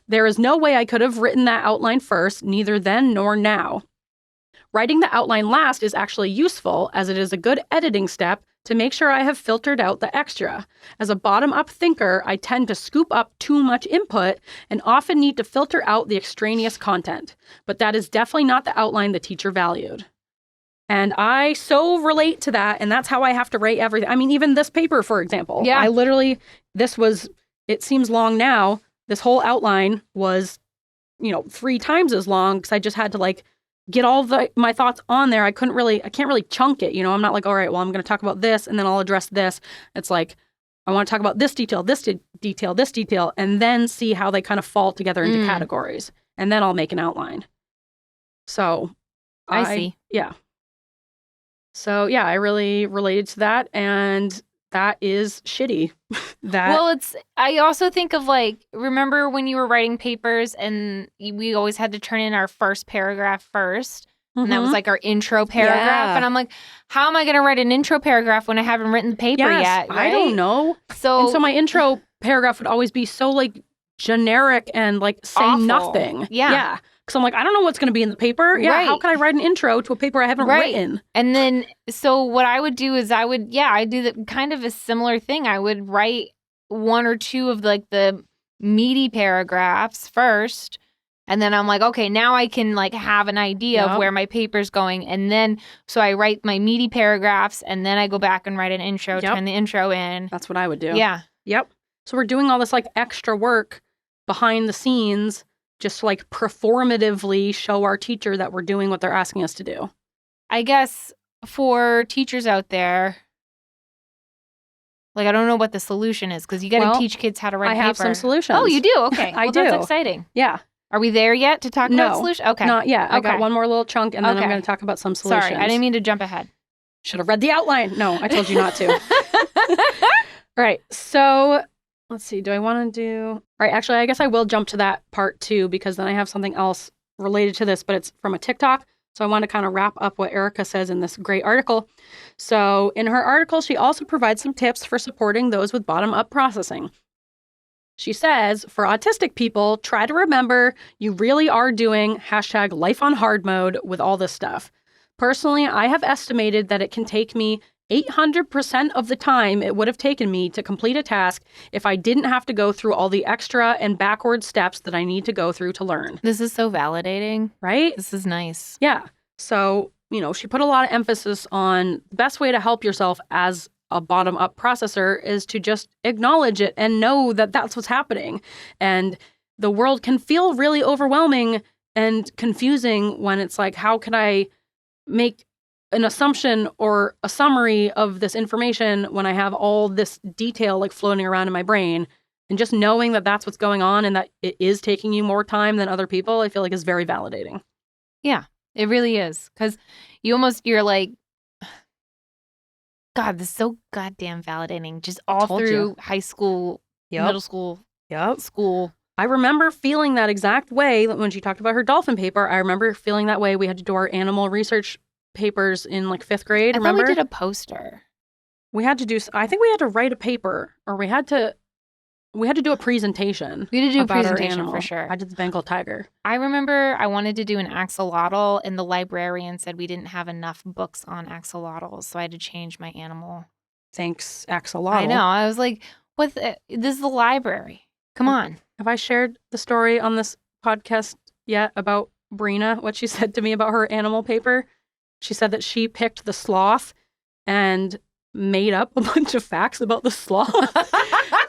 There is no way I could have written that outline first, neither then nor now. Writing the outline last is actually useful, as it is a good editing step to make sure I have filtered out the extra. As a bottom-up thinker, I tend to scoop up too much input and often need to filter out the extraneous content. But that is definitely not the outline the teacher valued. And I so relate to that, and that's how I have to write everything. I mean, even this paper, for example. Yeah. I literally, it seems long now, this whole outline was, 3 times as long because I just had to get all my thoughts on there. I can't really chunk it. I'm not like, all right, well, I'm going to talk about this and then I'll address this. It's like, I want to talk about this detail, this detail, this detail, and then see how they kind of fall together into categories. And then I'll make an outline. So I see. Yeah. So yeah, I really related to that. And that is shitty. I also think of remember when you were writing papers and we always had to turn in our first paragraph first? And that was our intro paragraph. Yeah. And I'm like, how am I going to write an intro paragraph when I haven't written the paper yet? Right? I don't know. So my intro paragraph would always be so generic and say awful. Nothing. Yeah. Because I'm like, I don't know what's going to be in the paper. Yeah. Right. How can I write an intro to a paper I haven't written? And then, so what I would do is I do the kind of a similar thing. I would write 1 or 2 of the meaty paragraphs first. And then I'm like, okay, now I can have an idea of where my paper's going. And then, so I write my meaty paragraphs and then I go back and write an intro, turn the intro in. That's what I would do. Yeah. Yep. So we're doing all this extra work behind the scenes just to performatively show our teacher that we're doing what they're asking us to do. I guess for teachers out there, I don't know what the solution is because you got to teach kids how to write a paper. I have some solutions. Oh, you do? Okay. I do. That's exciting. Yeah. Are we there yet to talk about solutions? Okay. Not yet. Okay. I got one more little chunk and then I'm going to talk about some solutions. Sorry, I didn't mean to jump ahead. Should have read the outline. No, I told you not to. All right. So let's see. Do I want to do... All right. Actually, I guess I will jump to that part too, because then I have something else related to this, but it's from a TikTok. So I want to kind of wrap up what Erica says in this great article. So in her article, she also provides some tips for supporting those with bottom-up processing. She says, for autistic people, try to remember you really are doing #life on hard mode with all this stuff. Personally, I have estimated that it can take me 800% of the time it would have taken me to complete a task if I didn't have to go through all the extra and backward steps that I need to go through to learn. This is so validating. Right? This is nice. Yeah. So, she put a lot of emphasis on the best way to help yourself as a bottom-up processor is to just acknowledge it and know that that's what's happening. And the world can feel really overwhelming and confusing when it's how can I make an assumption or a summary of this information when I have all this detail floating around in my brain. And just knowing that that's what's going on and that it is taking you more time than other people, I feel is very validating. Yeah, it really is. Because you're like, God, this is so goddamn validating. Just all through high school, middle school, school. I remember feeling that exact way when she talked about her dolphin paper. I remember feeling that way. We had to do our animal research papers in 5th grade. I remember? thought we did a poster. We had to do, I think we had to write a paper or we had to do a presentation. We had to do a presentation for sure. I did the Bengal tiger. I remember I wanted to do an axolotl and the librarian said we didn't have enough books on axolotls. So I had to change my animal. Thanks, axolotl. I know. I was like, this is the library. Come on. Have I shared the story on this podcast yet about Brina, what she said to me about her animal paper? She said that she picked the sloth and made up a bunch of facts about the sloth.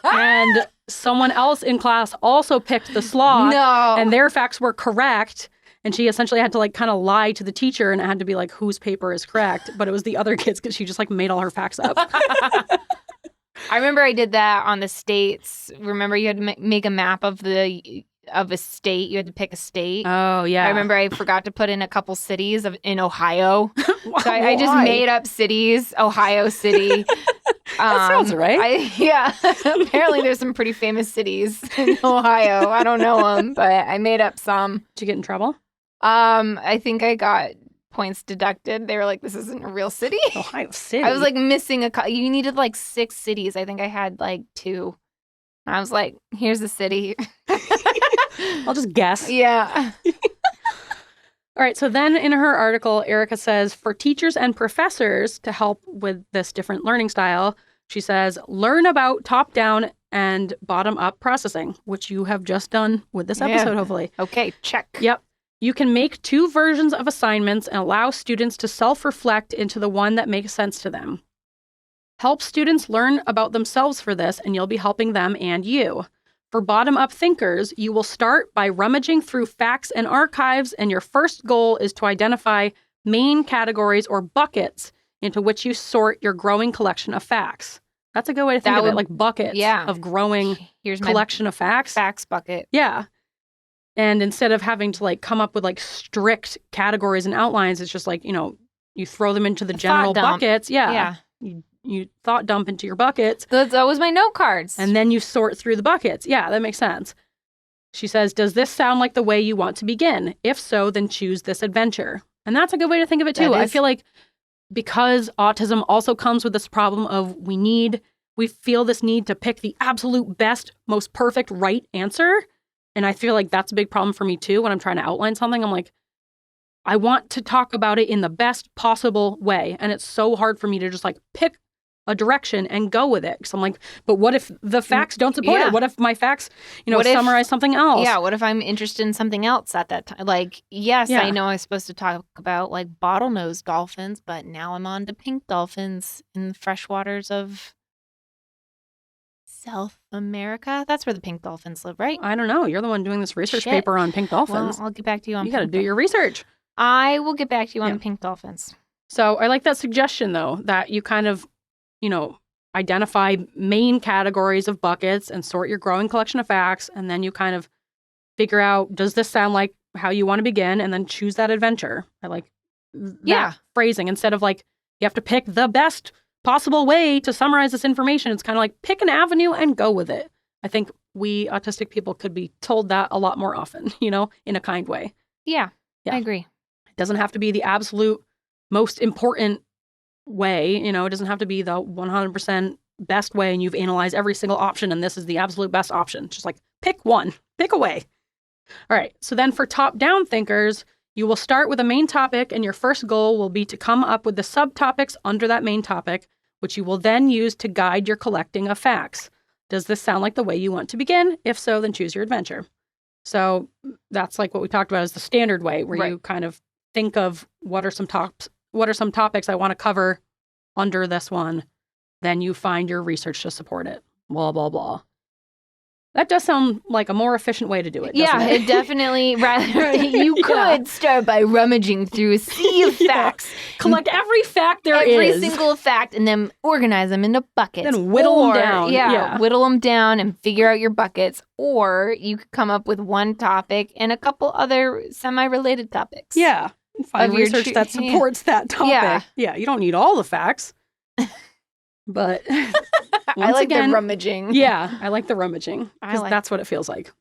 And someone else in class also picked the sloth. No. And their facts were correct. And she essentially had to kind of lie to the teacher and it had to be whose paper is correct. But it was the other kids because she just made all her facts up. I remember I did that on the states. Remember you had to make a map of a state. You had to pick a state. Oh, yeah. I remember I forgot to put in a couple cities in Ohio. So I just made up cities. Ohio City. That sounds right. Apparently there's some pretty famous cities in Ohio. I don't know them, but I made up some. Did you get in trouble? I think I got points deducted. They were like, this isn't a real city. Ohio City. I was like missing you needed like 6 cities. I think I had like 2. I was like, here's the city. I'll just guess. Yeah. All right. So then in her article, Erica says, for teachers and professors to help with this different learning style, she says, learn about top-down and bottom-up processing, which you have just done with this episode, hopefully. Okay, check. Yep. You can make 2 versions of assignments and allow students to self-reflect into the one that makes sense to them. Help students learn about themselves for this, and you'll be helping them and you. For bottom-up thinkers, you will start by rummaging through facts and archives, and your first goal is to identify main categories or buckets into which you sort your growing collection of facts. That's a good way to think of it, like buckets of growing collection of facts. Facts bucket. Yeah. And instead of having to like come up with like strict categories and outlines, it's just like, you throw them into the general buckets. Yeah. You thought dump into your buckets. That was my note cards. And then you sort through the buckets. Yeah, that makes sense. She says, does this sound like the way you want to begin? If so, then choose this adventure. And that's a good way to think of it too. I feel like because autism also comes with this problem of we feel this need to pick the absolute best, most perfect right answer. And I feel like that's a big problem for me too. When I'm trying to outline something, I'm like, I want to talk about it in the best possible way. And it's so hard for me to just like pick a direction and go with it. Because I'm like, but what if the facts don't support it? What if my facts, summarize something else? Yeah, what if I'm interested in something else at that time? Like, yes, I know I'm supposed to talk about like bottlenose dolphins, but now I'm on to pink dolphins in the freshwaters of South America. That's where the pink dolphins live, right? I don't know. You're the one doing this research paper on pink dolphins. Well, I'll get back to you on You got to do your research. I will get back to you on pink dolphins. So I like that suggestion, though, that you kind of, identify main categories of buckets and sort your growing collection of facts. And then you kind of figure out, does this sound like how you want to begin? And then choose that adventure. I like that phrasing. Instead of like, you have to pick the best possible way to summarize this information. It's kind of like pick an avenue and go with it. I think we autistic people could be told that a lot more often, in a kind way. Yeah, I agree. It doesn't have to be the absolute most important way. It doesn't have to be the 100% best way and you've analyzed every single option and this is the absolute best option. Just like pick one, pick a way. All right. So then for top-down thinkers, you will start with a main topic and your first goal will be to come up with the subtopics under that main topic, which you will then use to guide your collecting of facts. Does this sound like the way you want to begin? If so, then choose your adventure. So that's like what we talked about as the standard way, where you kind of think of what are some topics I want to cover under this one. Then you find your research to support it. Blah, blah, blah. That does sound like a more efficient way to do it. Yeah, it definitely. You could start by rummaging through a sea of facts. Collect every fact there is. Every single fact and then organize them into buckets. Then whittle them down. Yeah, whittle them down and figure out your buckets. Or you could come up with one topic and a couple other semi-related topics. Yeah. Find research that supports that topic. Yeah, you don't need all the facts. But I like the rummaging. Yeah, I like the rummaging because that's what it feels like.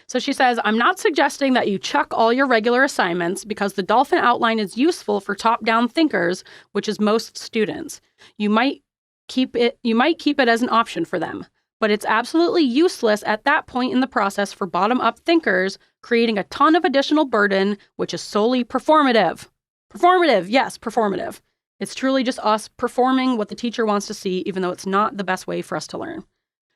So she says, I'm not suggesting that you chuck all your regular assignments because the dolphin outline is useful for top-down thinkers, which is most students. You might keep it as an option for them, but it's absolutely useless at that point in the process for bottom-up thinkers, creating a ton of additional burden, which is solely performative. Performative, yes, performative. It's truly just us performing what the teacher wants to see, even though it's not the best way for us to learn.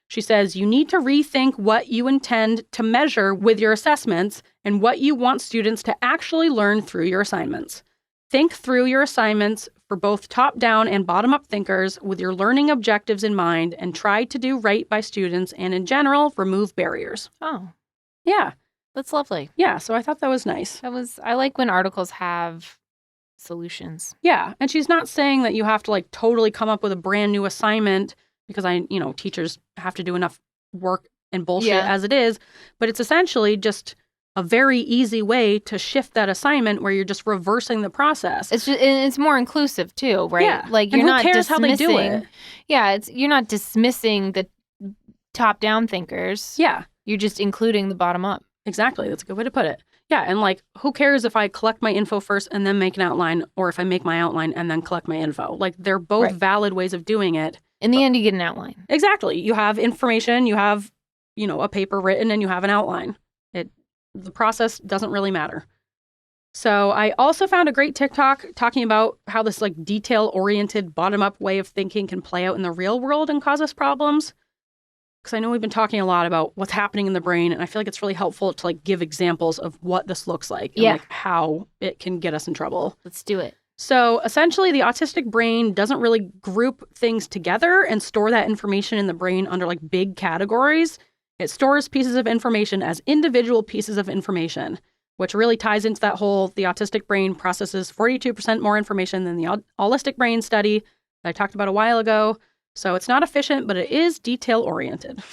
She says, you need to rethink what you intend to measure with your assessments and what you want students to actually learn through your assignments. Think through your assignments for both top-down and bottom-up thinkers with your learning objectives in mind and try to do right by students and, in general, remove barriers. Oh. Yeah. That's lovely. Yeah, so I thought that was nice. I like when articles have solutions. Yeah, and she's not saying that you have to like totally come up with a brand new assignment because teachers have to do enough work and bullshit as it is, but it's essentially just a very easy way to shift that assignment where you're just reversing the process. It's more inclusive too, right? Yeah. Like And you're who not cares how they do dismissing. it? Yeah, you're not dismissing the top-down thinkers. Yeah. You're just including the bottom-up. Exactly. That's a good way to put it. Yeah. And like, who cares if I collect my info first and then make an outline, or if I make my outline and then collect my info? Like, they're both valid ways of doing it. In the end, you get an outline. Exactly. You have information, you have, a paper written, and you have an outline. The process doesn't really matter. So I also found a great TikTok talking about how this like detail-oriented, bottom-up way of thinking can play out in the real world and cause us problems. Because I know we've been talking a lot about what's happening in the brain, and I feel like it's really helpful to like give examples of what this looks like and like how it can get us in trouble. Let's do it. So essentially, the autistic brain doesn't really group things together and store that information in the brain under like big categories. It stores pieces of information as individual pieces of information, which really ties into that whole the autistic brain processes 42% more information than the holistic brain study that I talked about a while ago. So it's not efficient, but it is detail-oriented.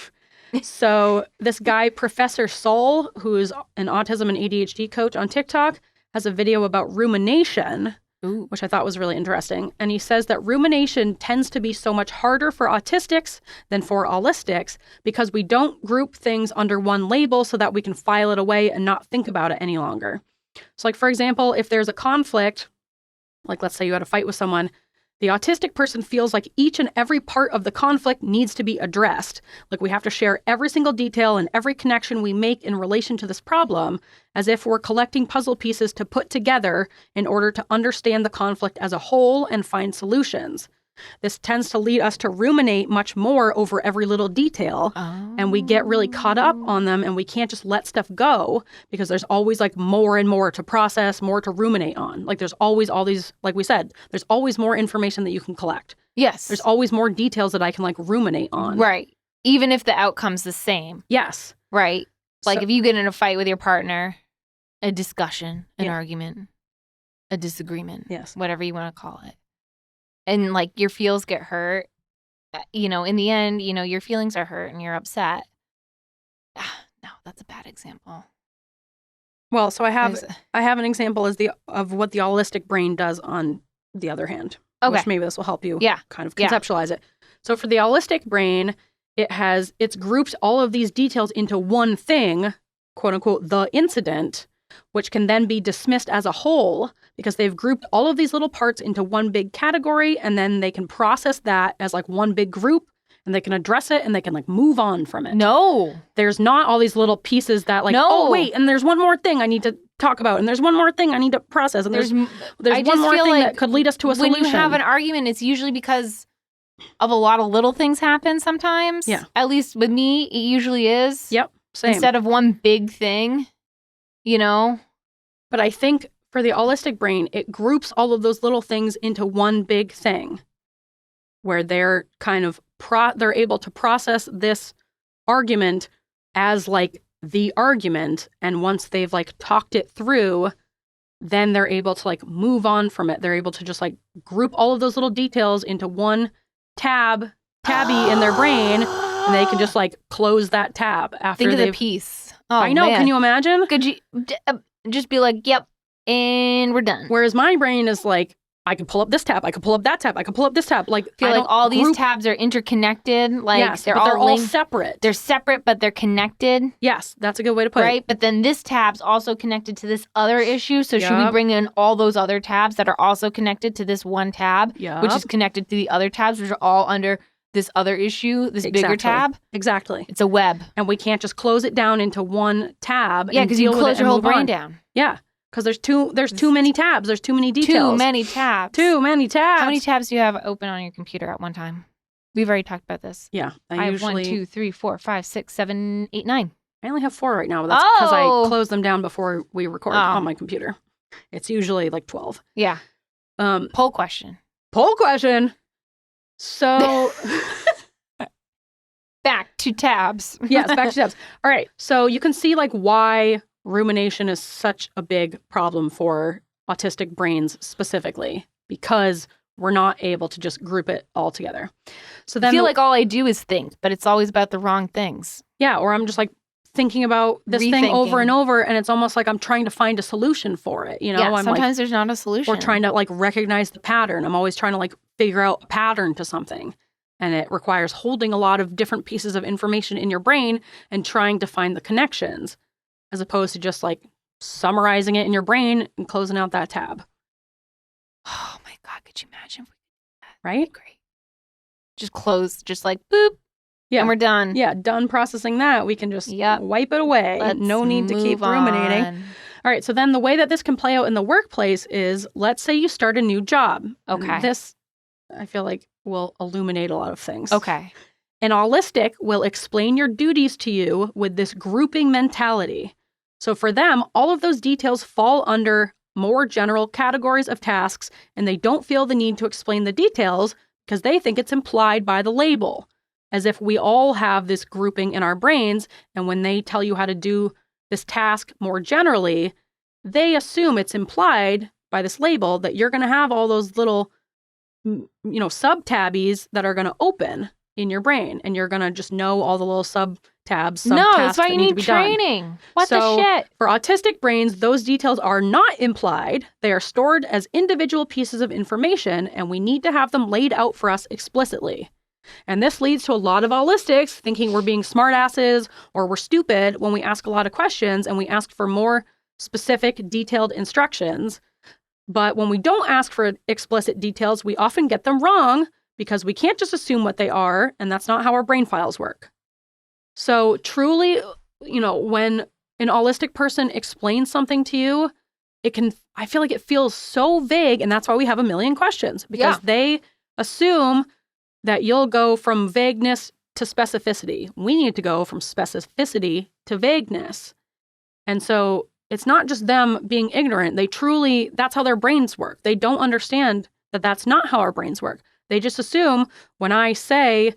So this guy, Professor Sol, who is an autism and ADHD coach on TikTok, has a video about rumination, which I thought was really interesting. And he says that rumination tends to be so much harder for autistics than for holistics because we don't group things under one label so that we can file it away and not think about it any longer. So like, for example, if there's a conflict, like let's say you had a fight with someone, the autistic person feels like each and every part of the conflict needs to be addressed. Like we have to share every single detail and every connection we make in relation to this problem, as if we're collecting puzzle pieces to put together in order to understand the conflict as a whole and find solutions. This tends to lead us to ruminate much more over every little detail, and we get really caught up on them, and we can't just let stuff go because there's always like more and more to process, more to ruminate on. Like there's always all these, like we said, there's always more information that you can collect. Yes. There's always more details that I can like ruminate on. Right. Even if the outcome's the same. Yes. Right. Like if you get in a fight with your partner, a discussion, an argument, a disagreement, whatever you want to call it. And like your feels get hurt, in the end, your feelings are hurt and you're upset. No, that's a bad example. Well, so I have an example of what the holistic brain does on the other hand. Okay. Which maybe this will help you kind of conceptualize it. So for the holistic brain, it's grouped all of these details into one thing, quote unquote, the incident, which can then be dismissed as a whole because they've grouped all of these little parts into one big category, and then they can process that as like one big group, and they can address it, and they can like move on from it. No. There's not all these little pieces that like, oh, wait, and there's one more thing I need to talk about, and there's one more thing I need to process, and there's one more thing that could lead us to a solution. When you have an argument, it's usually because of a lot of little things happen sometimes. Yeah. At least with me, it usually is. Yep, same. Instead of one big thing. But I think for the holistic brain, it groups all of those little things into one big thing where they're kind of they're able to process this argument as like the argument. And once they've like talked it through, then they're able to like move on from it. They're able to just like group all of those little details into one tabby in their brain, and they can just like close that tab after Think of the piece. Oh, I know. Man. Can you imagine? Could you just be like, yep, and we're done? Whereas my brain is like, I can pull up this tab, I can pull up that tab, I can pull up this tab. Like, I feel like all these tabs are interconnected. Like, yes, they're all separate. They're separate, but they're connected. Yes, that's a good way to put it. Right, but then this tab's also connected to this other issue. So should we bring in all those other tabs that are also connected to this one tab, which is connected to the other tabs, which are all under this other issue, this bigger tab? Exactly. It's a web. And we can't just close it down into one tab. Yeah, because you close your whole brain down. Yeah, because there's too many tabs. There's too many details. Too many tabs. Too many tabs. How many tabs do you have open on your computer at one time? We've already talked about this. Yeah. I have 1, 2, 3, 4, 5, 6, 7, 8, 9. I only have 4 right now, but that's because I closed them down before we record on my computer. It's usually like 12. Yeah. Poll question. So... Back to tabs. Yes, back to tabs. All right. So you can see like why rumination is such a big problem for autistic brains specifically, because we're not able to just group it all together. So then I feel like all I do is think, but it's always about the wrong things. Yeah, or I'm just like thinking about this thing over Rethinking. and over, and it's almost like I'm trying to find a solution for it. You know, Yeah, I'm sometimes there's not a solution. or trying to like recognize the pattern. I'm always trying to like figure out a pattern to something. And it requires holding a lot of different pieces of information in your brain and trying to find the connections, as opposed to just like summarizing it in your brain and closing out that tab. Oh my God, could you imagine if we did that? Right? Great. Just close, just like boop. Yeah. And we're done. Yeah, done processing that. We can just wipe it away. Let's no need to keep move ruminating. on. All right, so then the way that this can play out in the workplace is, let's say you start a new job. Okay. And this, I feel like, will illuminate a lot of things. Okay. An autistic will explain your duties to you with this grouping mentality. So for them, all of those details fall under more general categories of tasks, and they don't feel the need to explain the details because they think it's implied by the label, as if we all have this grouping in our brains, and when they tell you how to do this task more generally, they assume it's implied by this label that you're going to have all those little, sub-tabbies that are going to open in your brain, and you're going to just know all the little sub-tabs, No, sub-tasks that's why that you need to need be done. training. What So, the shit? For autistic brains, those details are not implied. They are stored as individual pieces of information, and we need to have them laid out for us explicitly. And this leads to a lot of autistics thinking we're being smartasses or we're stupid when we ask a lot of questions and we ask for more specific, detailed instructions. But when we don't ask for explicit details, we often get them wrong because we can't just assume what they are, and that's not how our brain files work. So truly, when an autistic person explains something to you, I feel like it feels so vague, and that's why we have a million questions, because they assume that you'll go from vagueness to specificity. We need to go from specificity to vagueness. And so it's not just them being ignorant. That's how their brains work. They don't understand that that's not how our brains work. They just assume when I say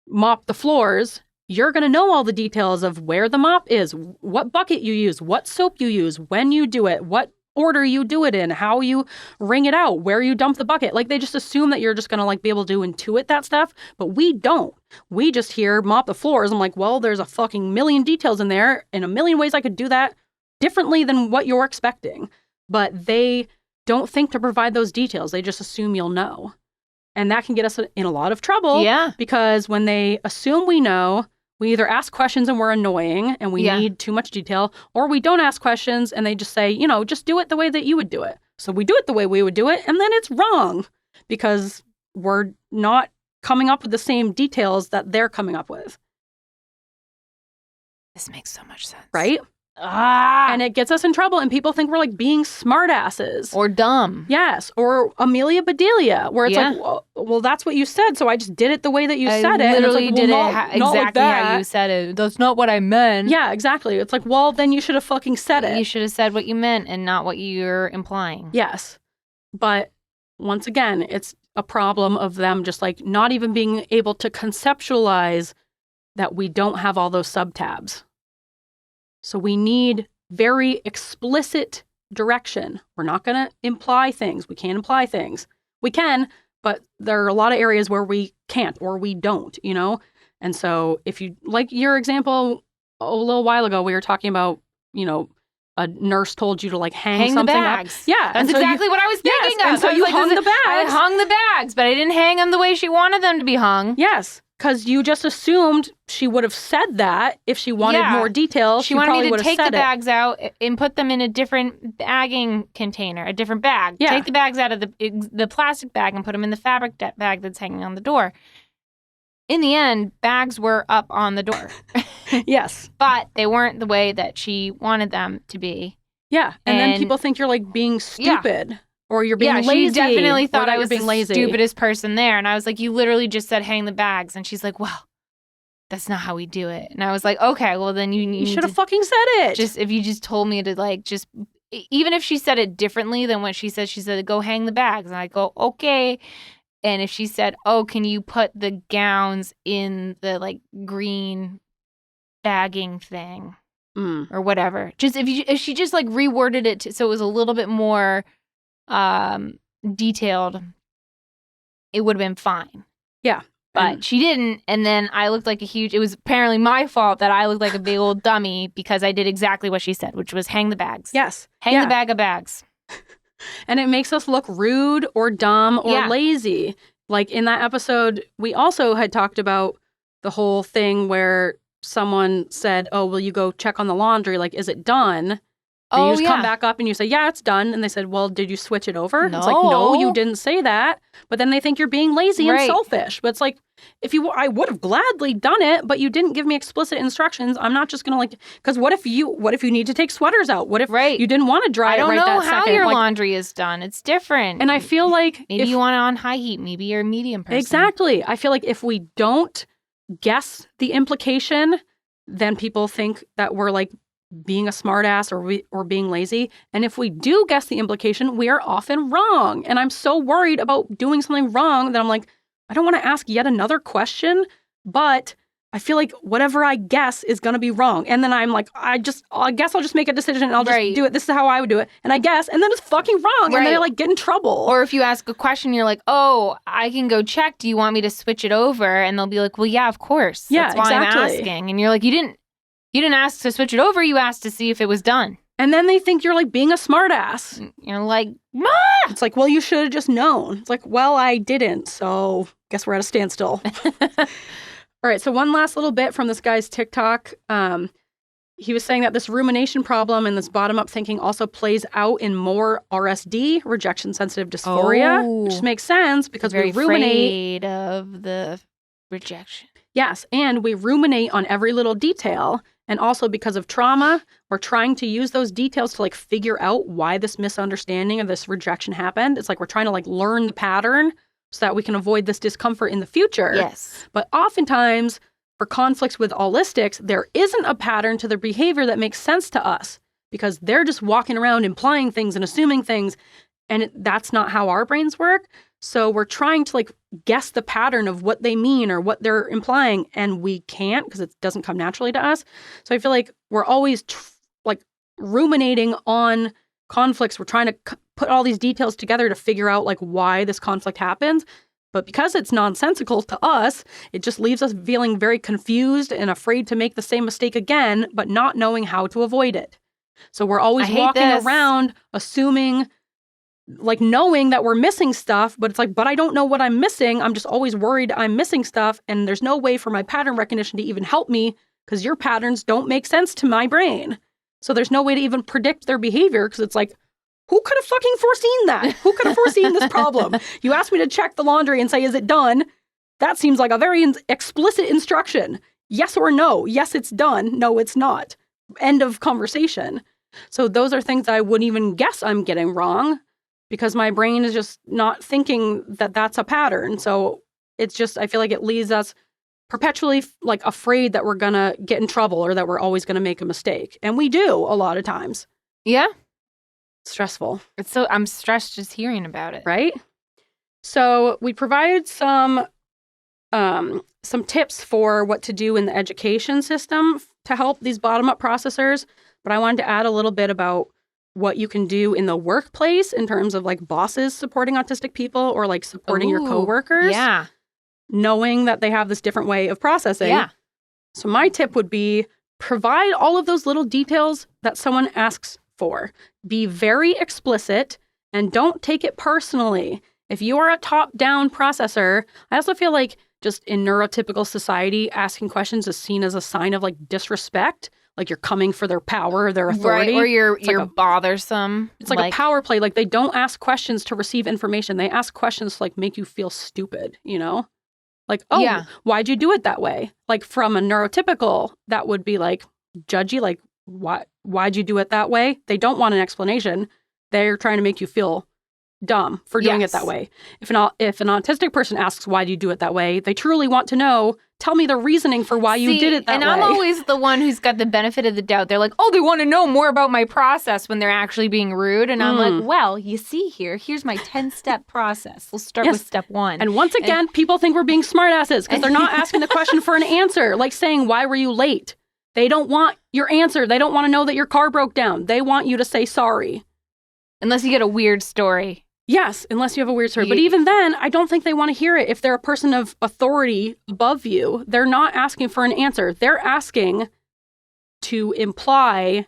mop the floors, you're going to know all the details of where the mop is, what bucket you use, what soap you use, when you do it, what order you do it in, how you wring it out, where you dump the bucket. Like, they just assume that you're just going to like be able to intuit that stuff, but we don't. We just hear mop the floors. I'm like, well, there's a fucking million details in there and a million ways I could do that differently than what you're expecting. But they don't think to provide those details. They just assume you'll know. And that can get us in a lot of trouble. Yeah. Because when they assume we know, we either ask questions and we're annoying and we need too much detail, or we don't ask questions and they just say, just do it the way that you would do it. So we do it the way we would do it, and then it's wrong because we're not coming up with the same details that they're coming up with. This makes so much sense. Right? And it gets us in trouble, and people think we're like being smartasses. Or dumb. Yes. Or Amelia Bedelia, where it's like, well, that's what you said, so I just did it the way that you said it. I literally and it's like, well, did it not like exactly how you said it. That's not what I meant. Yeah, exactly. It's like, well, then you should have fucking said it. You should have said what you meant and not what you're implying. Yes. But once again, it's a problem of them just like not even being able to conceptualize that we don't have all those sub-tabs. So we need very explicit direction. We're not going to imply things. We can't imply things. We can, but there are a lot of areas where we can't or we don't, And so if you, like your example a little while ago, we were talking about, a nurse told you to like hang something the bags. up. Yeah. That's exactly what I was thinking of. And so you hung the bags. I hung the bags, but I didn't hang them the way she wanted them to be hung. Yes. Because you just assumed she would have said that if she wanted more detail. She wanted me to take the bags out and put them in a different bagging container, a different bag. Yeah. Take the bags out of the plastic bag and put them in the fabric bag that's hanging on the door. In the end, bags were up on the door. Yes. But they weren't the way that she wanted them to be. Yeah. And then people think you're like being stupid. Yeah. Or you're being lazy. She definitely thought I was being the stupidest person there. And I was like, you literally just said hang the bags. And she's like, well, that's not how we do it. And I was like, okay, well then you should have fucking said it. If you just told me to like just, even if she said it differently than what she said, go hang the bags. And I go, okay. And if she said, oh, can you put the gowns in the like green bagging thing or whatever. Just if she just like reworded it so it was a little bit more detailed, it would have been fine. Yeah. But she didn't, and then I looked like it was apparently my fault that I looked like a big old dummy because I did exactly what she said, which was hang the bags. Yes. Hang the bag of bags. And it makes us look rude or dumb or lazy. Like in that episode, we also had talked about the whole thing where someone said, oh, will you go check on the laundry? Like, is it done? And you just come back up and you say, yeah, it's done. And they said, well, did you switch it over? No. It's like, no, you didn't say that. But then they think you're being lazy and selfish. But it's like, I would have gladly done it, but you didn't give me explicit instructions. I'm not just going to because what if you need to take sweaters out? What if you didn't want to dry it right that second? I don't know how your laundry is done. It's different. And I feel like maybe you want it on high heat. Maybe you're a medium person. Exactly. I feel like if we don't guess the implication, then people think that we're like being a smartass or being lazy. And if we do guess the implication, we are often wrong. And I'm so worried about doing something wrong that I'm like, I don't want to ask yet another question, but I feel like whatever I guess is going to be wrong. And then I'm like, I guess I'll just make a decision and I'll just do it. This is how I would do it. And I guess, and then it's fucking wrong. And then I like get in trouble. Or if you ask a question, you're like, oh, I can go check. Do you want me to switch it over? And they'll be like, well, yeah, of course. That's why I'm asking. And you're like, you didn't ask to switch it over. You asked to see if it was done. And then they think you're like being a smartass. You're like, Ma! It's like, well, you should have just known. It's like, well, I didn't. So guess we're at a standstill. All right. So one last little bit from this guy's TikTok. He was saying that this rumination problem and this bottom-up thinking also plays out in more RSD, rejection-sensitive dysphoria, which makes sense because we ruminate. Afraid of the rejection. Yes, and we ruminate on every little detail. And also because of trauma, we're trying to use those details to like figure out why this misunderstanding or this rejection happened. It's like we're trying to like learn the pattern so that we can avoid this discomfort in the future. Yes. But oftentimes for conflicts with aulistics, there isn't a pattern to their behavior that makes sense to us because they're just walking around implying things and assuming things. And that's not how our brains work. So we're trying to like guess the pattern of what they mean or what they're implying, and we can't because it doesn't come naturally to us. So I feel like we're always like ruminating on conflicts. We're trying to put all these details together to figure out like why this conflict happens. But because it's nonsensical to us, it just leaves us feeling very confused and afraid to make the same mistake again, but not knowing how to avoid it. So we're always walking around assuming, like knowing that we're missing stuff, but it's like, but I don't know what I'm missing. I'm just always worried I'm missing stuff. And there's no way for my pattern recognition to even help me because your patterns don't make sense to my brain. So there's no way to even predict their behavior because it's like, who could have fucking foreseen that? Who could have foreseen this problem? You asked me to check the laundry and say, is it done? That seems like a very explicit instruction. Yes or no. Yes, it's done. No, it's not. End of conversation. So those are things that I wouldn't even guess I'm getting wrong, because my brain is just not thinking that that's a pattern. So it's just, I feel like it leaves us perpetually like afraid that we're going to get in trouble or that we're always going to make a mistake. And we do a lot of times. Yeah. Stressful. I'm stressed just hearing about it. Right? So we provided some tips for what to do in the education system to help these bottom-up processors. But I wanted to add a little bit about what you can do in the workplace in terms of like bosses supporting autistic people or like supporting your coworkers. Yeah. Knowing that they have this different way of processing. Yeah. So my tip would be provide all of those little details that someone asks for. Be very explicit and don't take it personally. If you are a top-down processor, I also feel like just in neurotypical society, asking questions is seen as a sign of like disrespect. Like you're coming for their power, their authority. Right, or you're bothersome. It's like a power play. Like they don't ask questions to receive information. They ask questions to like make you feel stupid, you know? Like, oh, why'd you do it that way? Like from a neurotypical, that would be like judgy, like why'd you do it that way? They don't want an explanation. They're trying to make you feel dumb for doing it that way. If an autistic person asks, why do you do it that way? They truly want to know, tell me the reasoning for why you did it that way. And I'm always the one who's got the benefit of the doubt. They're like, oh, they want to know more about my process when they're actually being rude. And I'm like, well, you see here's my 10-step process. We'll start with step 1. And once again, people think we're being smartasses because they're not asking the question for an answer, like saying, why were you late? They don't want your answer. They don't want to know that your car broke down. They want you to say sorry. Unless you get a weird story. Yes, unless you have a weird story. You- But even then, I don't think they want to hear it. If they're a person of authority above you, they're not asking for an answer. They're asking to imply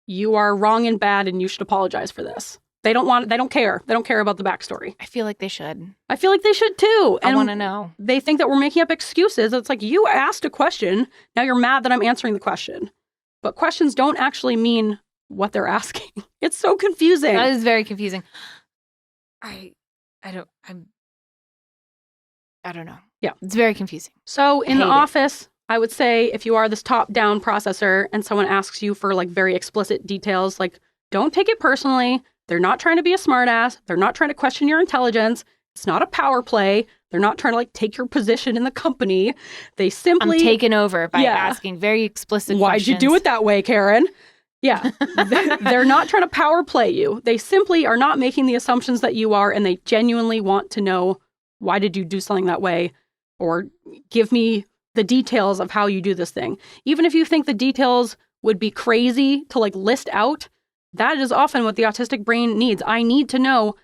you are wrong and bad and you should apologize for this. They don't care. They don't care about the backstory. I feel like they should. I feel like they should too. I want to know. They think that we're making up excuses. It's like, you asked a question. Now you're mad that I'm answering the question. But questions don't actually mean what they're asking. It's so confusing. That is very confusing. I don't know. Yeah. It's very confusing. So in the Hate it. office, I would say if you are this top-down processor and someone asks you for like very explicit details, like, don't take it personally. They're not trying to be a smartass. They're not trying to question your intelligence. It's not a power play. They're not trying to like take your position in the company. They simply... I'm taken over by asking very explicit Why'd questions. you do it that way, Karen? Yeah. They're not trying to power play you. They simply are not making the assumptions that you are, and they genuinely want to know, why did you do something that way? Or give me the details of how you do this thing. Even if you think the details would be crazy to like list out, that is often what the autistic brain needs. I need to know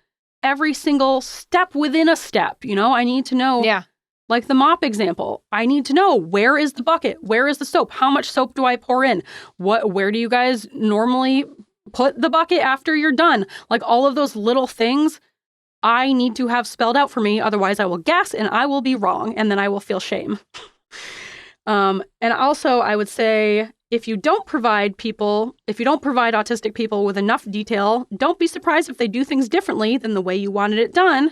every single step within a step. You know, I need to know, like the mop example. I need to know, where is the bucket? Where is the soap? How much soap do I pour in? Where do you guys normally put the bucket after you're done? Like all of those little things I need to have spelled out for me. Otherwise I will guess and I will be wrong. And then I will feel shame. And also I would say, if you don't provide autistic people with enough detail, don't be surprised if they do things differently than the way you wanted it done.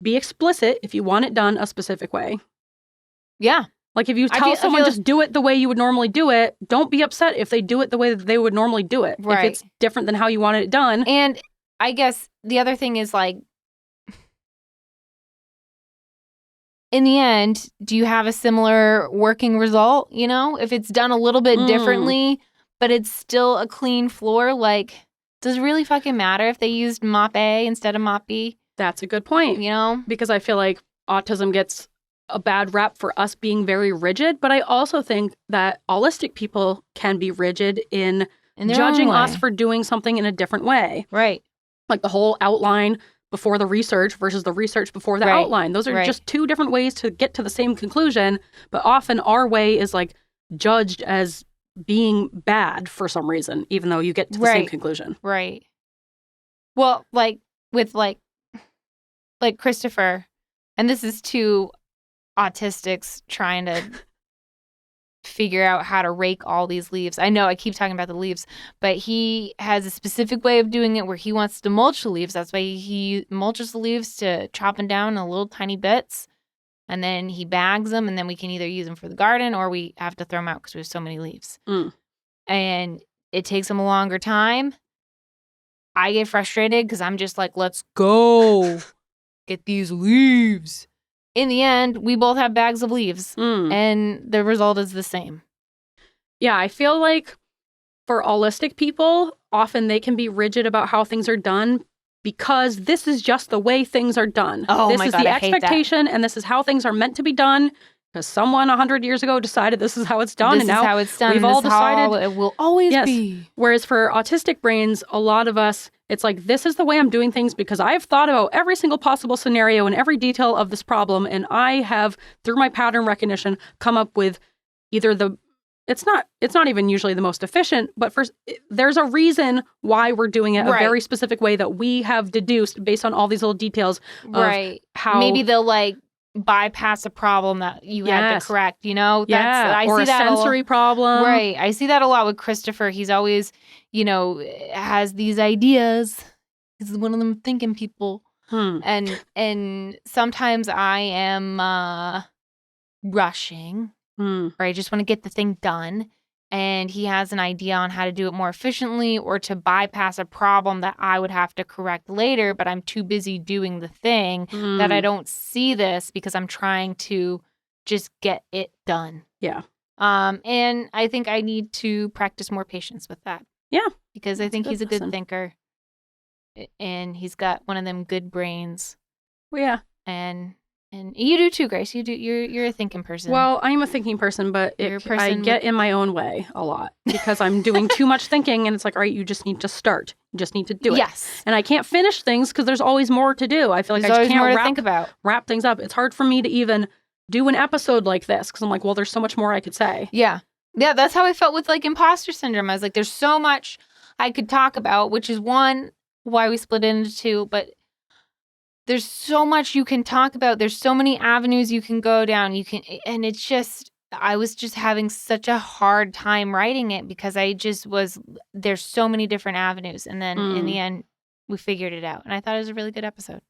Be explicit if you want it done a specific way. Yeah. Like if you tell someone just do it the way you would normally do it, don't be upset if they do it the way that they would normally do it. Right. If it's different than how you wanted it done. And I guess the other thing is like, in the end, do you have a similar working result? You know, if it's done a little bit differently, but it's still a clean floor, like, does it really fucking matter if they used mop A instead of mop B? That's a good point. You know? Because I feel like autism gets a bad rap for us being very rigid, but I also think that allistic people can be rigid in judging us for doing something in a different way. Right. Like the whole outline before the research versus the research before the outline. Those are just two different ways to get to the same conclusion, but often our way is like judged as being bad for some reason, even though you get to the same conclusion. Right. Well, like with like Christopher, and this is two autistics trying to figure out how to rake all these leaves. I know I keep talking about the leaves, but he has a specific way of doing it where he wants to mulch the leaves. That's why he mulches the leaves to chop them down in little tiny bits, and then he bags them, and then we can either use them for the garden or we have to throw them out because we have so many leaves. And it takes him a longer time. I get frustrated because I'm just like, let's go get these leaves. In the end, we both have bags of leaves, and the result is the same. Yeah, I feel like for allistic people, often they can be rigid about how things are done because this is just the way things are done. Oh, this is the expectation, and this is how things are meant to be done because someone 100 years ago decided this is how it's done, This and now is how it's done. we've all decided it will always be. Whereas for autistic brains, a lot of us, it's like, this is the way I'm doing things because I've thought about every single possible scenario and every detail of this problem, and I have, through my pattern recognition, come up with either it's not even usually the most efficient, but there's a reason why we're doing it a very specific way that we have deduced based on all these little details of how... Maybe they'll like bypass a problem that you had to correct, you know? I or see a that sensory problem. Right. I see that a lot with Christopher. He's always, you know, has these ideas. He's one of them thinking people. And sometimes I am rushing, or I just want to get the thing done. And he has an idea on how to do it more efficiently or to bypass a problem that I would have to correct later, but I'm too busy doing the thing that I don't see this because I'm trying to just get it done. Yeah. And I think I need to practice more patience with that. Yeah. Because I think he's a good thinker. And he's got one of them good brains. Well, yeah. And And you do too, Grace. You're a thinking person. Well, I'm a thinking person, but I get in my own way a lot because I'm doing too much thinking, and it's like, all right, you just need to start. You just need to do it. Yes. And I can't finish things because there's always more to do. I feel like I just can't wrap things up. It's hard for me to even do an episode like this because I'm like, well, there's so much more I could say. Yeah. Yeah, that's how I felt with like imposter syndrome. I was like, there's so much I could talk about, which is one, why we split it into two, but there's so much you can talk about. There's so many avenues you can go down. And it's just, I was just having such a hard time writing it because there's so many different avenues. And then in the end, we figured it out. And I thought it was a really good episode.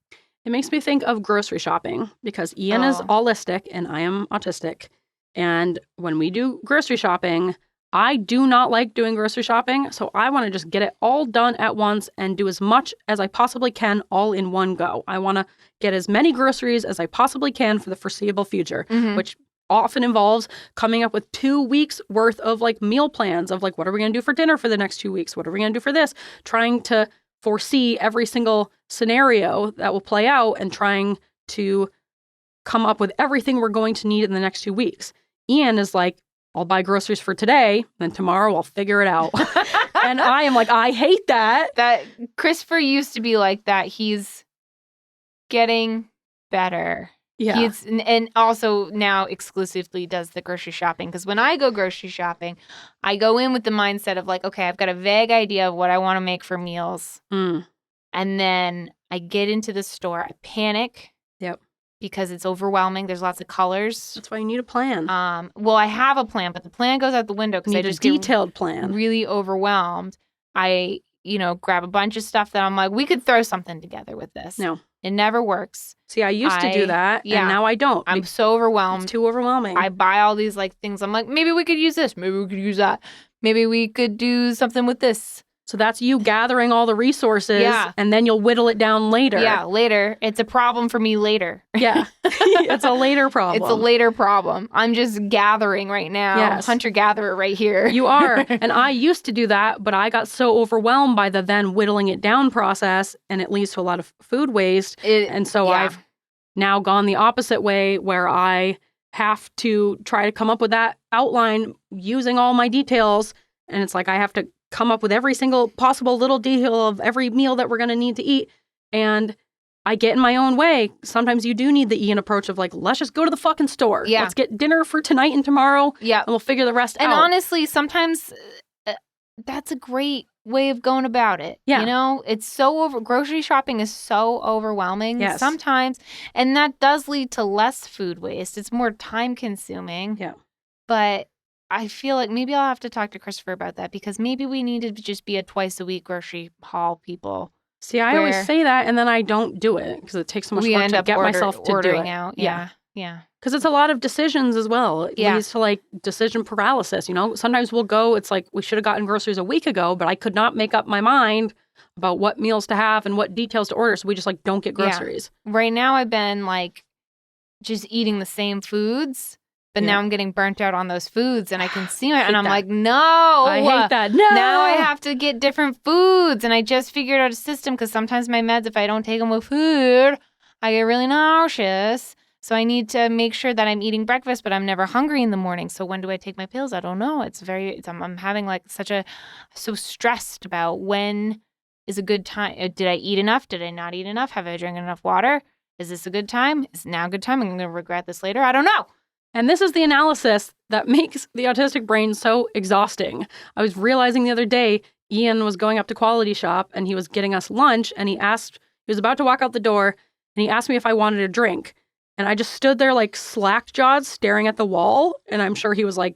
It makes me think of grocery shopping because Ian is autistic and I am autistic. And when we do grocery shopping, I do not like doing grocery shopping, so I want to just get it all done at once and do as much as I possibly can all in one go. I want to get as many groceries as I possibly can for the foreseeable future, which often involves coming up with 2 weeks worth of like meal plans of like, what are we going to do for dinner for the next 2 weeks? What are we going to do for this? Trying to foresee every single scenario that will play out and trying to come up with everything we're going to need in the next 2 weeks. Ian is like, I'll buy groceries for today, then tomorrow I'll figure it out. And I am like, I hate that. That Christopher used to be like that. He's getting better. Yeah. And also now exclusively does the grocery shopping. Because when I go grocery shopping, I go in with the mindset of like, okay, I've got a vague idea of what I want to make for meals. And then I get into the store, I panic. Yep. Because it's overwhelming. There's lots of colors. That's why you need a plan. Well, I have a plan, but the plan goes out the window because I just get a detailed plan. Really overwhelmed. I, grab a bunch of stuff that I'm like, we could throw something together with this. No. It never works. See, I used to do that, and now I don't. I'm so overwhelmed. It's too overwhelming. I buy all these like things. I'm like, maybe we could use this. Maybe we could use that. Maybe we could do something with this. So that's you gathering all the resources, and then you'll whittle it down later. Yeah, later. It's a problem for me later. Yeah, it's a later problem. It's a later problem. I'm just gathering right now. Yes. Hunter-gatherer right here. You are. And I used to do that, but I got so overwhelmed by the then whittling it down process, and it leads to a lot of food waste. I've now gone the opposite way where I have to try to come up with that outline using all my details, and it's like I have to come up with every single possible little detail of every meal that we're going to need to eat. And I get in my own way. Sometimes you do need the Ian approach of like, let's just go to the fucking store. Yeah. Let's get dinner for tonight and tomorrow. Yeah. And we'll figure the rest out. And honestly, sometimes that's a great way of going about it. Yeah. It's so grocery shopping is so overwhelming sometimes. And that does lead to less food waste. It's more time consuming. Yeah. But I feel like maybe I'll have to talk to Christopher about that because maybe we need to just be a twice-a-week grocery haul people. See, I always say that, and then I don't do it because it takes so much work to get myself to ordering do it. Out. Yeah. Because it's a lot of decisions as well. It leads to, like, decision paralysis, Sometimes we'll go, it's like, we should have gotten groceries a week ago, but I could not make up my mind about what meals to have and what details to order, so we just, like, don't get groceries. Yeah. Right now, I've been, like, just eating the same foods. But now I'm getting burnt out on those foods and I can see it. And I'm like, no. I hate that. No. Now I have to get different foods. And I just figured out a system because sometimes my meds, if I don't take them with food, I get really nauseous. So I need to make sure that I'm eating breakfast, but I'm never hungry in the morning. So when do I take my pills? I don't know. I'm having like so stressed about when is a good time. Did I eat enough? Did I not eat enough? Have I drank enough water? Is this a good time? Is now a good time? I'm going to regret this later. I don't know. And this is the analysis that makes the autistic brain so exhausting. I was realizing the other day, Ian was going up to Quality Shop and he was getting us lunch and he was about to walk out the door and he asked me if I wanted a drink. And I just stood there like slack-jawed staring at the wall. And I'm sure he was like,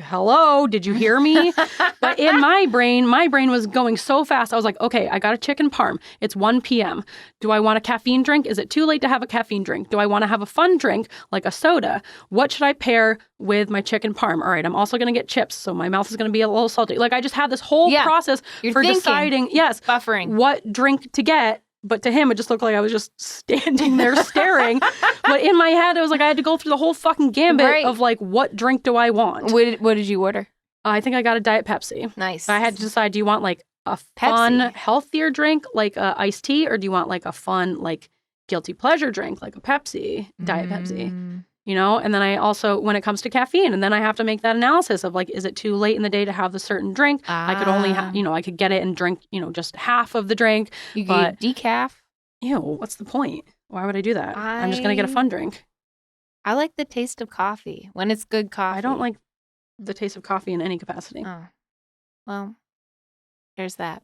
hello, did you hear me? But in my brain was going so fast. I was like, okay, I got a chicken parm. It's 1 p.m. Do I want a caffeine drink? Is it too late to have a caffeine drink? Do I want to have a fun drink like a soda? What should I pair with my chicken parm? All right, I'm also going to get chips, so my mouth is going to be a little salty. Like I just had this whole process for deciding, buffering, what drink to get. But to him, it just looked like I was just standing there staring. But in my head, it was like I had to go through the whole fucking gambit of like, what drink do I want? What did you order? I think I got a Diet Pepsi. Nice. I had to decide, do you want like a fun, healthier drink, like iced tea, or do you want like a fun, like guilty pleasure drink like a Pepsi, Diet Pepsi, Mm. you know? And then I also, when it comes to caffeine, and then I have to make that analysis of like, is it too late in the day to have a certain drink? I could only, I could get it and drink, just half of the drink. You but get decaf. Ew, what's the point? Why would I do that? I'm just going to get a fun drink. I like the taste of coffee when it's good coffee. I don't like the taste of coffee in any capacity. Oh, well, there's that.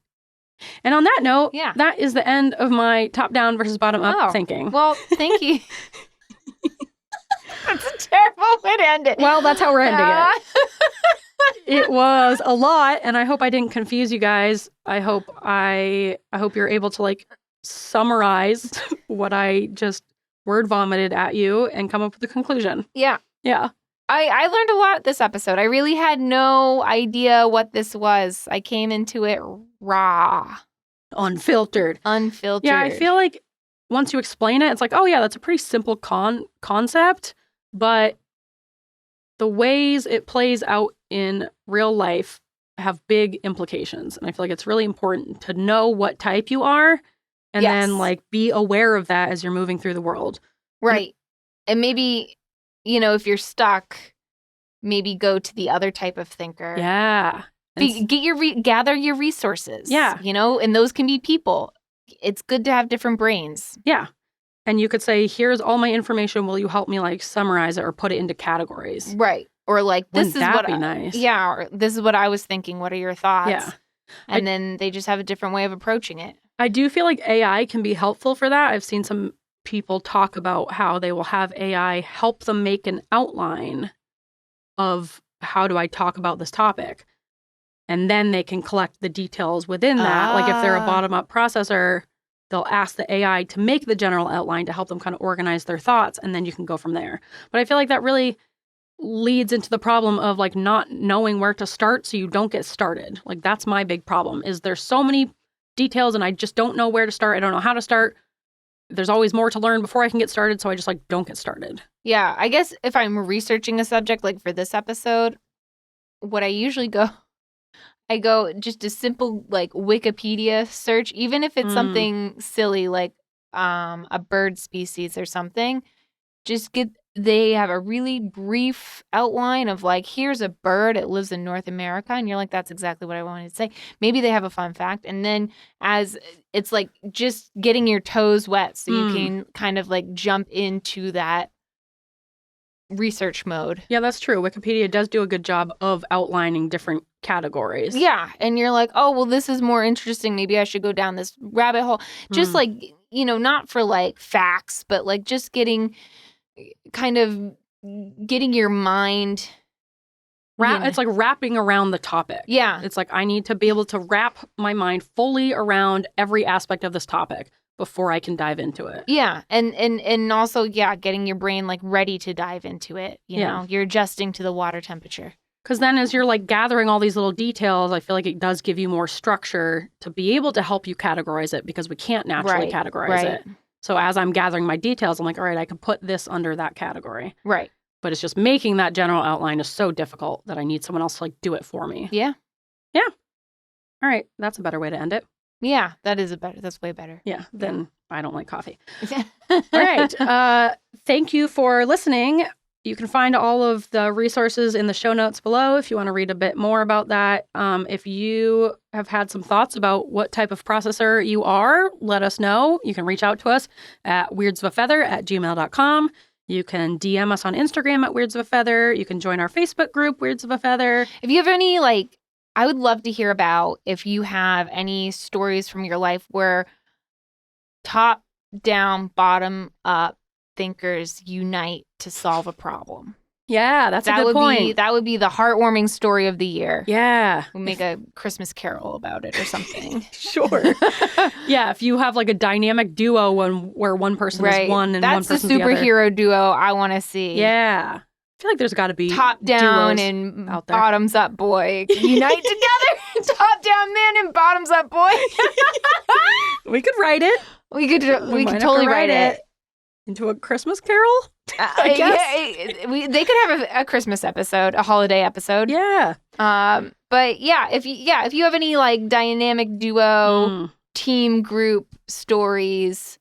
And on that note, Yeah. that is the end of my top-down versus bottom-up thinking. Well, thank you. That's a terrible way to end it. Well, that's how we're ending it. It was a lot, and I hope I didn't confuse you guys. I hope you're able to like summarize what I just word vomited at you and come up with a conclusion. Yeah. Yeah. I learned a lot this episode. I really had no idea what this was. I came into it raw. Unfiltered. Unfiltered. Yeah, I feel like once you explain it, it's like, oh yeah, that's a pretty simple concept, but the ways it plays out in real life have big implications. And I feel like it's really important to know what type you are and then like be aware of that as you're moving through the world. Right. And maybe, if you're stuck, maybe go to the other type of thinker. Yeah. Gather your resources. Yeah. And those can be people. It's good to have different brains. Yeah. And you could say, here's all my information. Will you help me like summarize it or put it into categories? Right. Or like, Wouldn't that be nice? Yeah. Or this is what I was thinking. What are your thoughts? Yeah. And then they just have a different way of approaching it. I do feel like AI can be helpful for that. I've seen some people talk about how they will have AI help them make an outline of how do I talk about this topic. And then they can collect the details within that. Like if they're a bottom-up processor, they'll ask the AI to make the general outline to help them kind of organize their thoughts, and then you can go from there. But I feel like that really leads into the problem of like not knowing where to start so you don't get started. Like that's my big problem is there's so many details and I just don't know where to start. I don't know how to start. There's always more to learn before I can get started, so I just like don't get started. Yeah, I guess if I'm researching a subject like for this episode, what I usually I go just a simple like Wikipedia search, even if it's something silly like a bird species or something. They have a really brief outline of like, here's a bird, it lives in North America. And you're like, that's exactly what I wanted to say. Maybe they have a fun fact. And then as it's like just getting your toes wet so you can kind of like jump into that research mode. Yeah, that's true. Wikipedia does do a good job of outlining different categories. Yeah. And you're like, oh, well, this is more interesting. Maybe I should go down this rabbit hole. Just like, not for like facts, but like just getting your mind. It's like wrapping around the topic. Yeah. It's like I need to be able to wrap my mind fully around every aspect of this topic before I can dive into it. Yeah. And also, getting your brain like ready to dive into it. You know, you're adjusting to the water temperature. Because then as you're like gathering all these little details, I feel like it does give you more structure to be able to help you categorize it because we can't naturally categorize it. So as I'm gathering my details, I'm like, all right, I can put this under that category. Right. But it's just making that general outline is so difficult that I need someone else to like do it for me. Yeah. Yeah. All right. That's a better way to end it. Yeah, that's way better. Yeah. Then I don't like coffee. All right. Thank you for listening. You can find all of the resources in the show notes below if you want to read a bit more about that. If you have had some thoughts about what type of processor you are, let us know. You can reach out to us at weirdsofafeather@gmail.com. You can DM us on Instagram at Weirds of a Feather. You can join our Facebook group, Weirds of a Feather. If you have any, I would love to hear about if you have any stories from your life where top down, bottom up thinkers unite to solve a problem. Yeah, that's a good point. That would be the heartwarming story of the year. Yeah. We'll make a Christmas Carol about it or something. Sure. Yeah, if you have like a dynamic duo where one person is one and one person's the other. That's the superhero duo I want to see. Yeah. I feel like there's got to be top down and bottoms up boy unite together. Top down man and bottoms up boy. We could write it. We could totally write it. Into a Christmas Carol? I guess. Yeah, they could have a Christmas episode, a holiday episode. Yeah. But if you have any like dynamic duo, team group stories,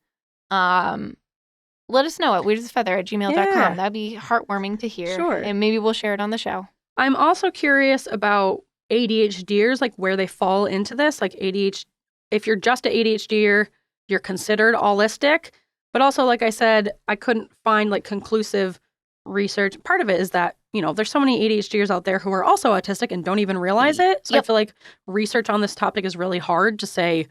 let us know at weirdasfeather@gmail.com. Yeah. That'd be heartwarming to hear. Sure. And maybe we'll share it on the show. I'm also curious about ADHDers, like where they fall into this. Like ADHD, if you're just an ADHDer, you're considered autistic. But also, like I said, I couldn't find like conclusive research. Part of it is that, there's so many ADHDers out there who are also autistic and don't even realize it. So I feel like research on this topic is really hard to say,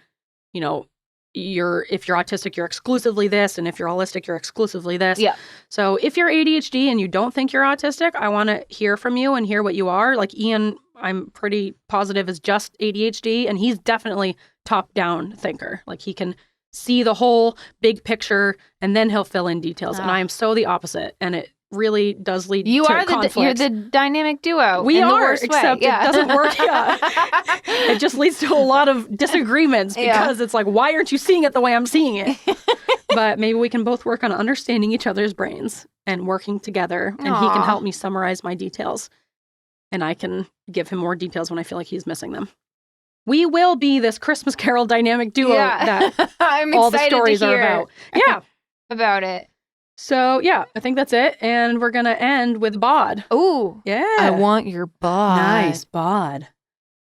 if you're autistic, you're exclusively this, and if you're autistic, you're exclusively this. Yeah. So if you're ADHD and you don't think you're autistic, I want to hear from you and hear what you are. Like Ian, I'm pretty positive is just ADHD, and he's definitely top-down thinker. Like he can see the whole big picture, and then he'll fill in details. And I am so the opposite, and it really does lead to conflict. You're the dynamic duo. We in are, the worst except way. it doesn't work. Yeah. It just leads to a lot of disagreements because it's like, why aren't you seeing it the way I'm seeing it? But maybe we can both work on understanding each other's brains and working together, and he can help me summarize my details, and I can give him more details when I feel like he's missing them. We will be this Christmas Carol dynamic duo that I'm all the excited stories to hear are about. Yeah. about it. So, yeah, I think that's it. And we're going to end with bod. Ooh. Yeah. I want your bod. Nice, bod.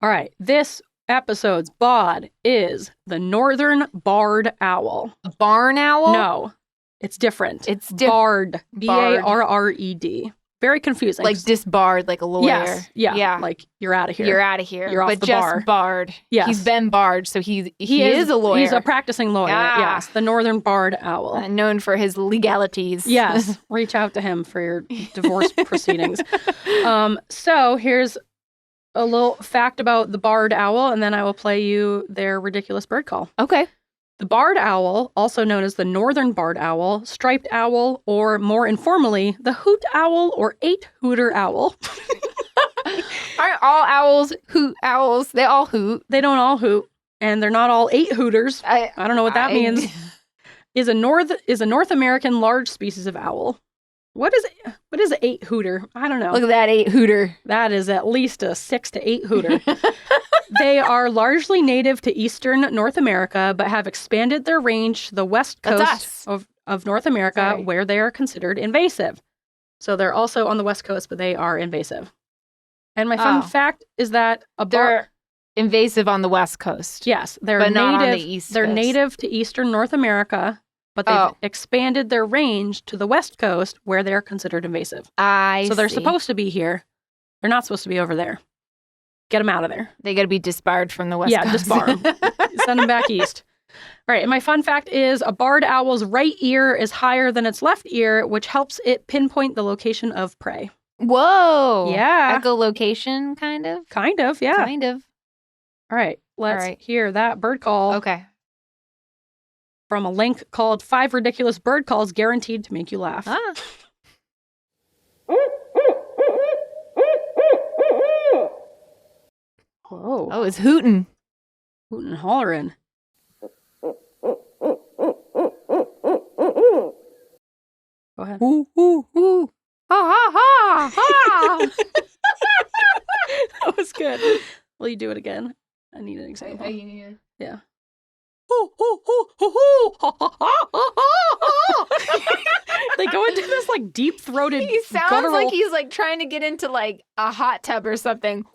All right. This episode's bod is the northern barred owl. A barn owl? No, it's different. It's barred. B-A-R-R-E-D. Very confusing. Like disbarred, like a lawyer. Yes. Yeah. Like, you're out of here. You're out of here. You're off but the just bar. barred. Yes. He's been barred, so he is a lawyer. He's a practicing lawyer. Yeah. Yes. The northern barred owl. Known for his legalities. Yes. Reach out to him for your divorce proceedings. So here's a little fact about the barred owl, and then I will play you their ridiculous bird call. Okay. The barred owl, also known as the northern barred owl, striped owl, or more informally, the hoot owl or eight-hooter owl. Aren't all owls hoot owls? They all hoot. They don't all hoot, and they're not all eight-hooters. I don't know what that means. Is a North American large species of owl. What is an eight-hooter? I don't know. Look at that eight-hooter. That is at least a 6 to 8-hooter. They are largely native to eastern North America, but have expanded their range to the west coast of North America, where they are considered invasive. So they're also on the west coast, but they are invasive. And my fun fact is that they're invasive on the west coast. Yes, they're but native. Not on the east they're coast. Native to eastern North America, but they've expanded their range to the west coast, where they're considered invasive. So they're supposed to be here. They're not supposed to be over there. Get them out of there. They got to be disbarred from the west coast. Yeah, disbar them. Send them back east. All right, and my fun fact is a barred owl's right ear is higher than its left ear, which helps it pinpoint the location of prey. Whoa. Yeah. Echolocation, kind of? Kind of, yeah. Kind of. All right, let's hear that bird call. Okay. From a link called 5 Ridiculous Bird Calls Guaranteed to Make You Laugh. Whoa. Oh, it's hooting. Hooting and hollering. Go ahead. Ooh, ooh, ooh. Ha, ha, ha, ha. That was good. Will you do it again? I need an example. Yeah. They go into this like deep-throated. He sounds guttural... like he's like trying to get into like a hot tub or something.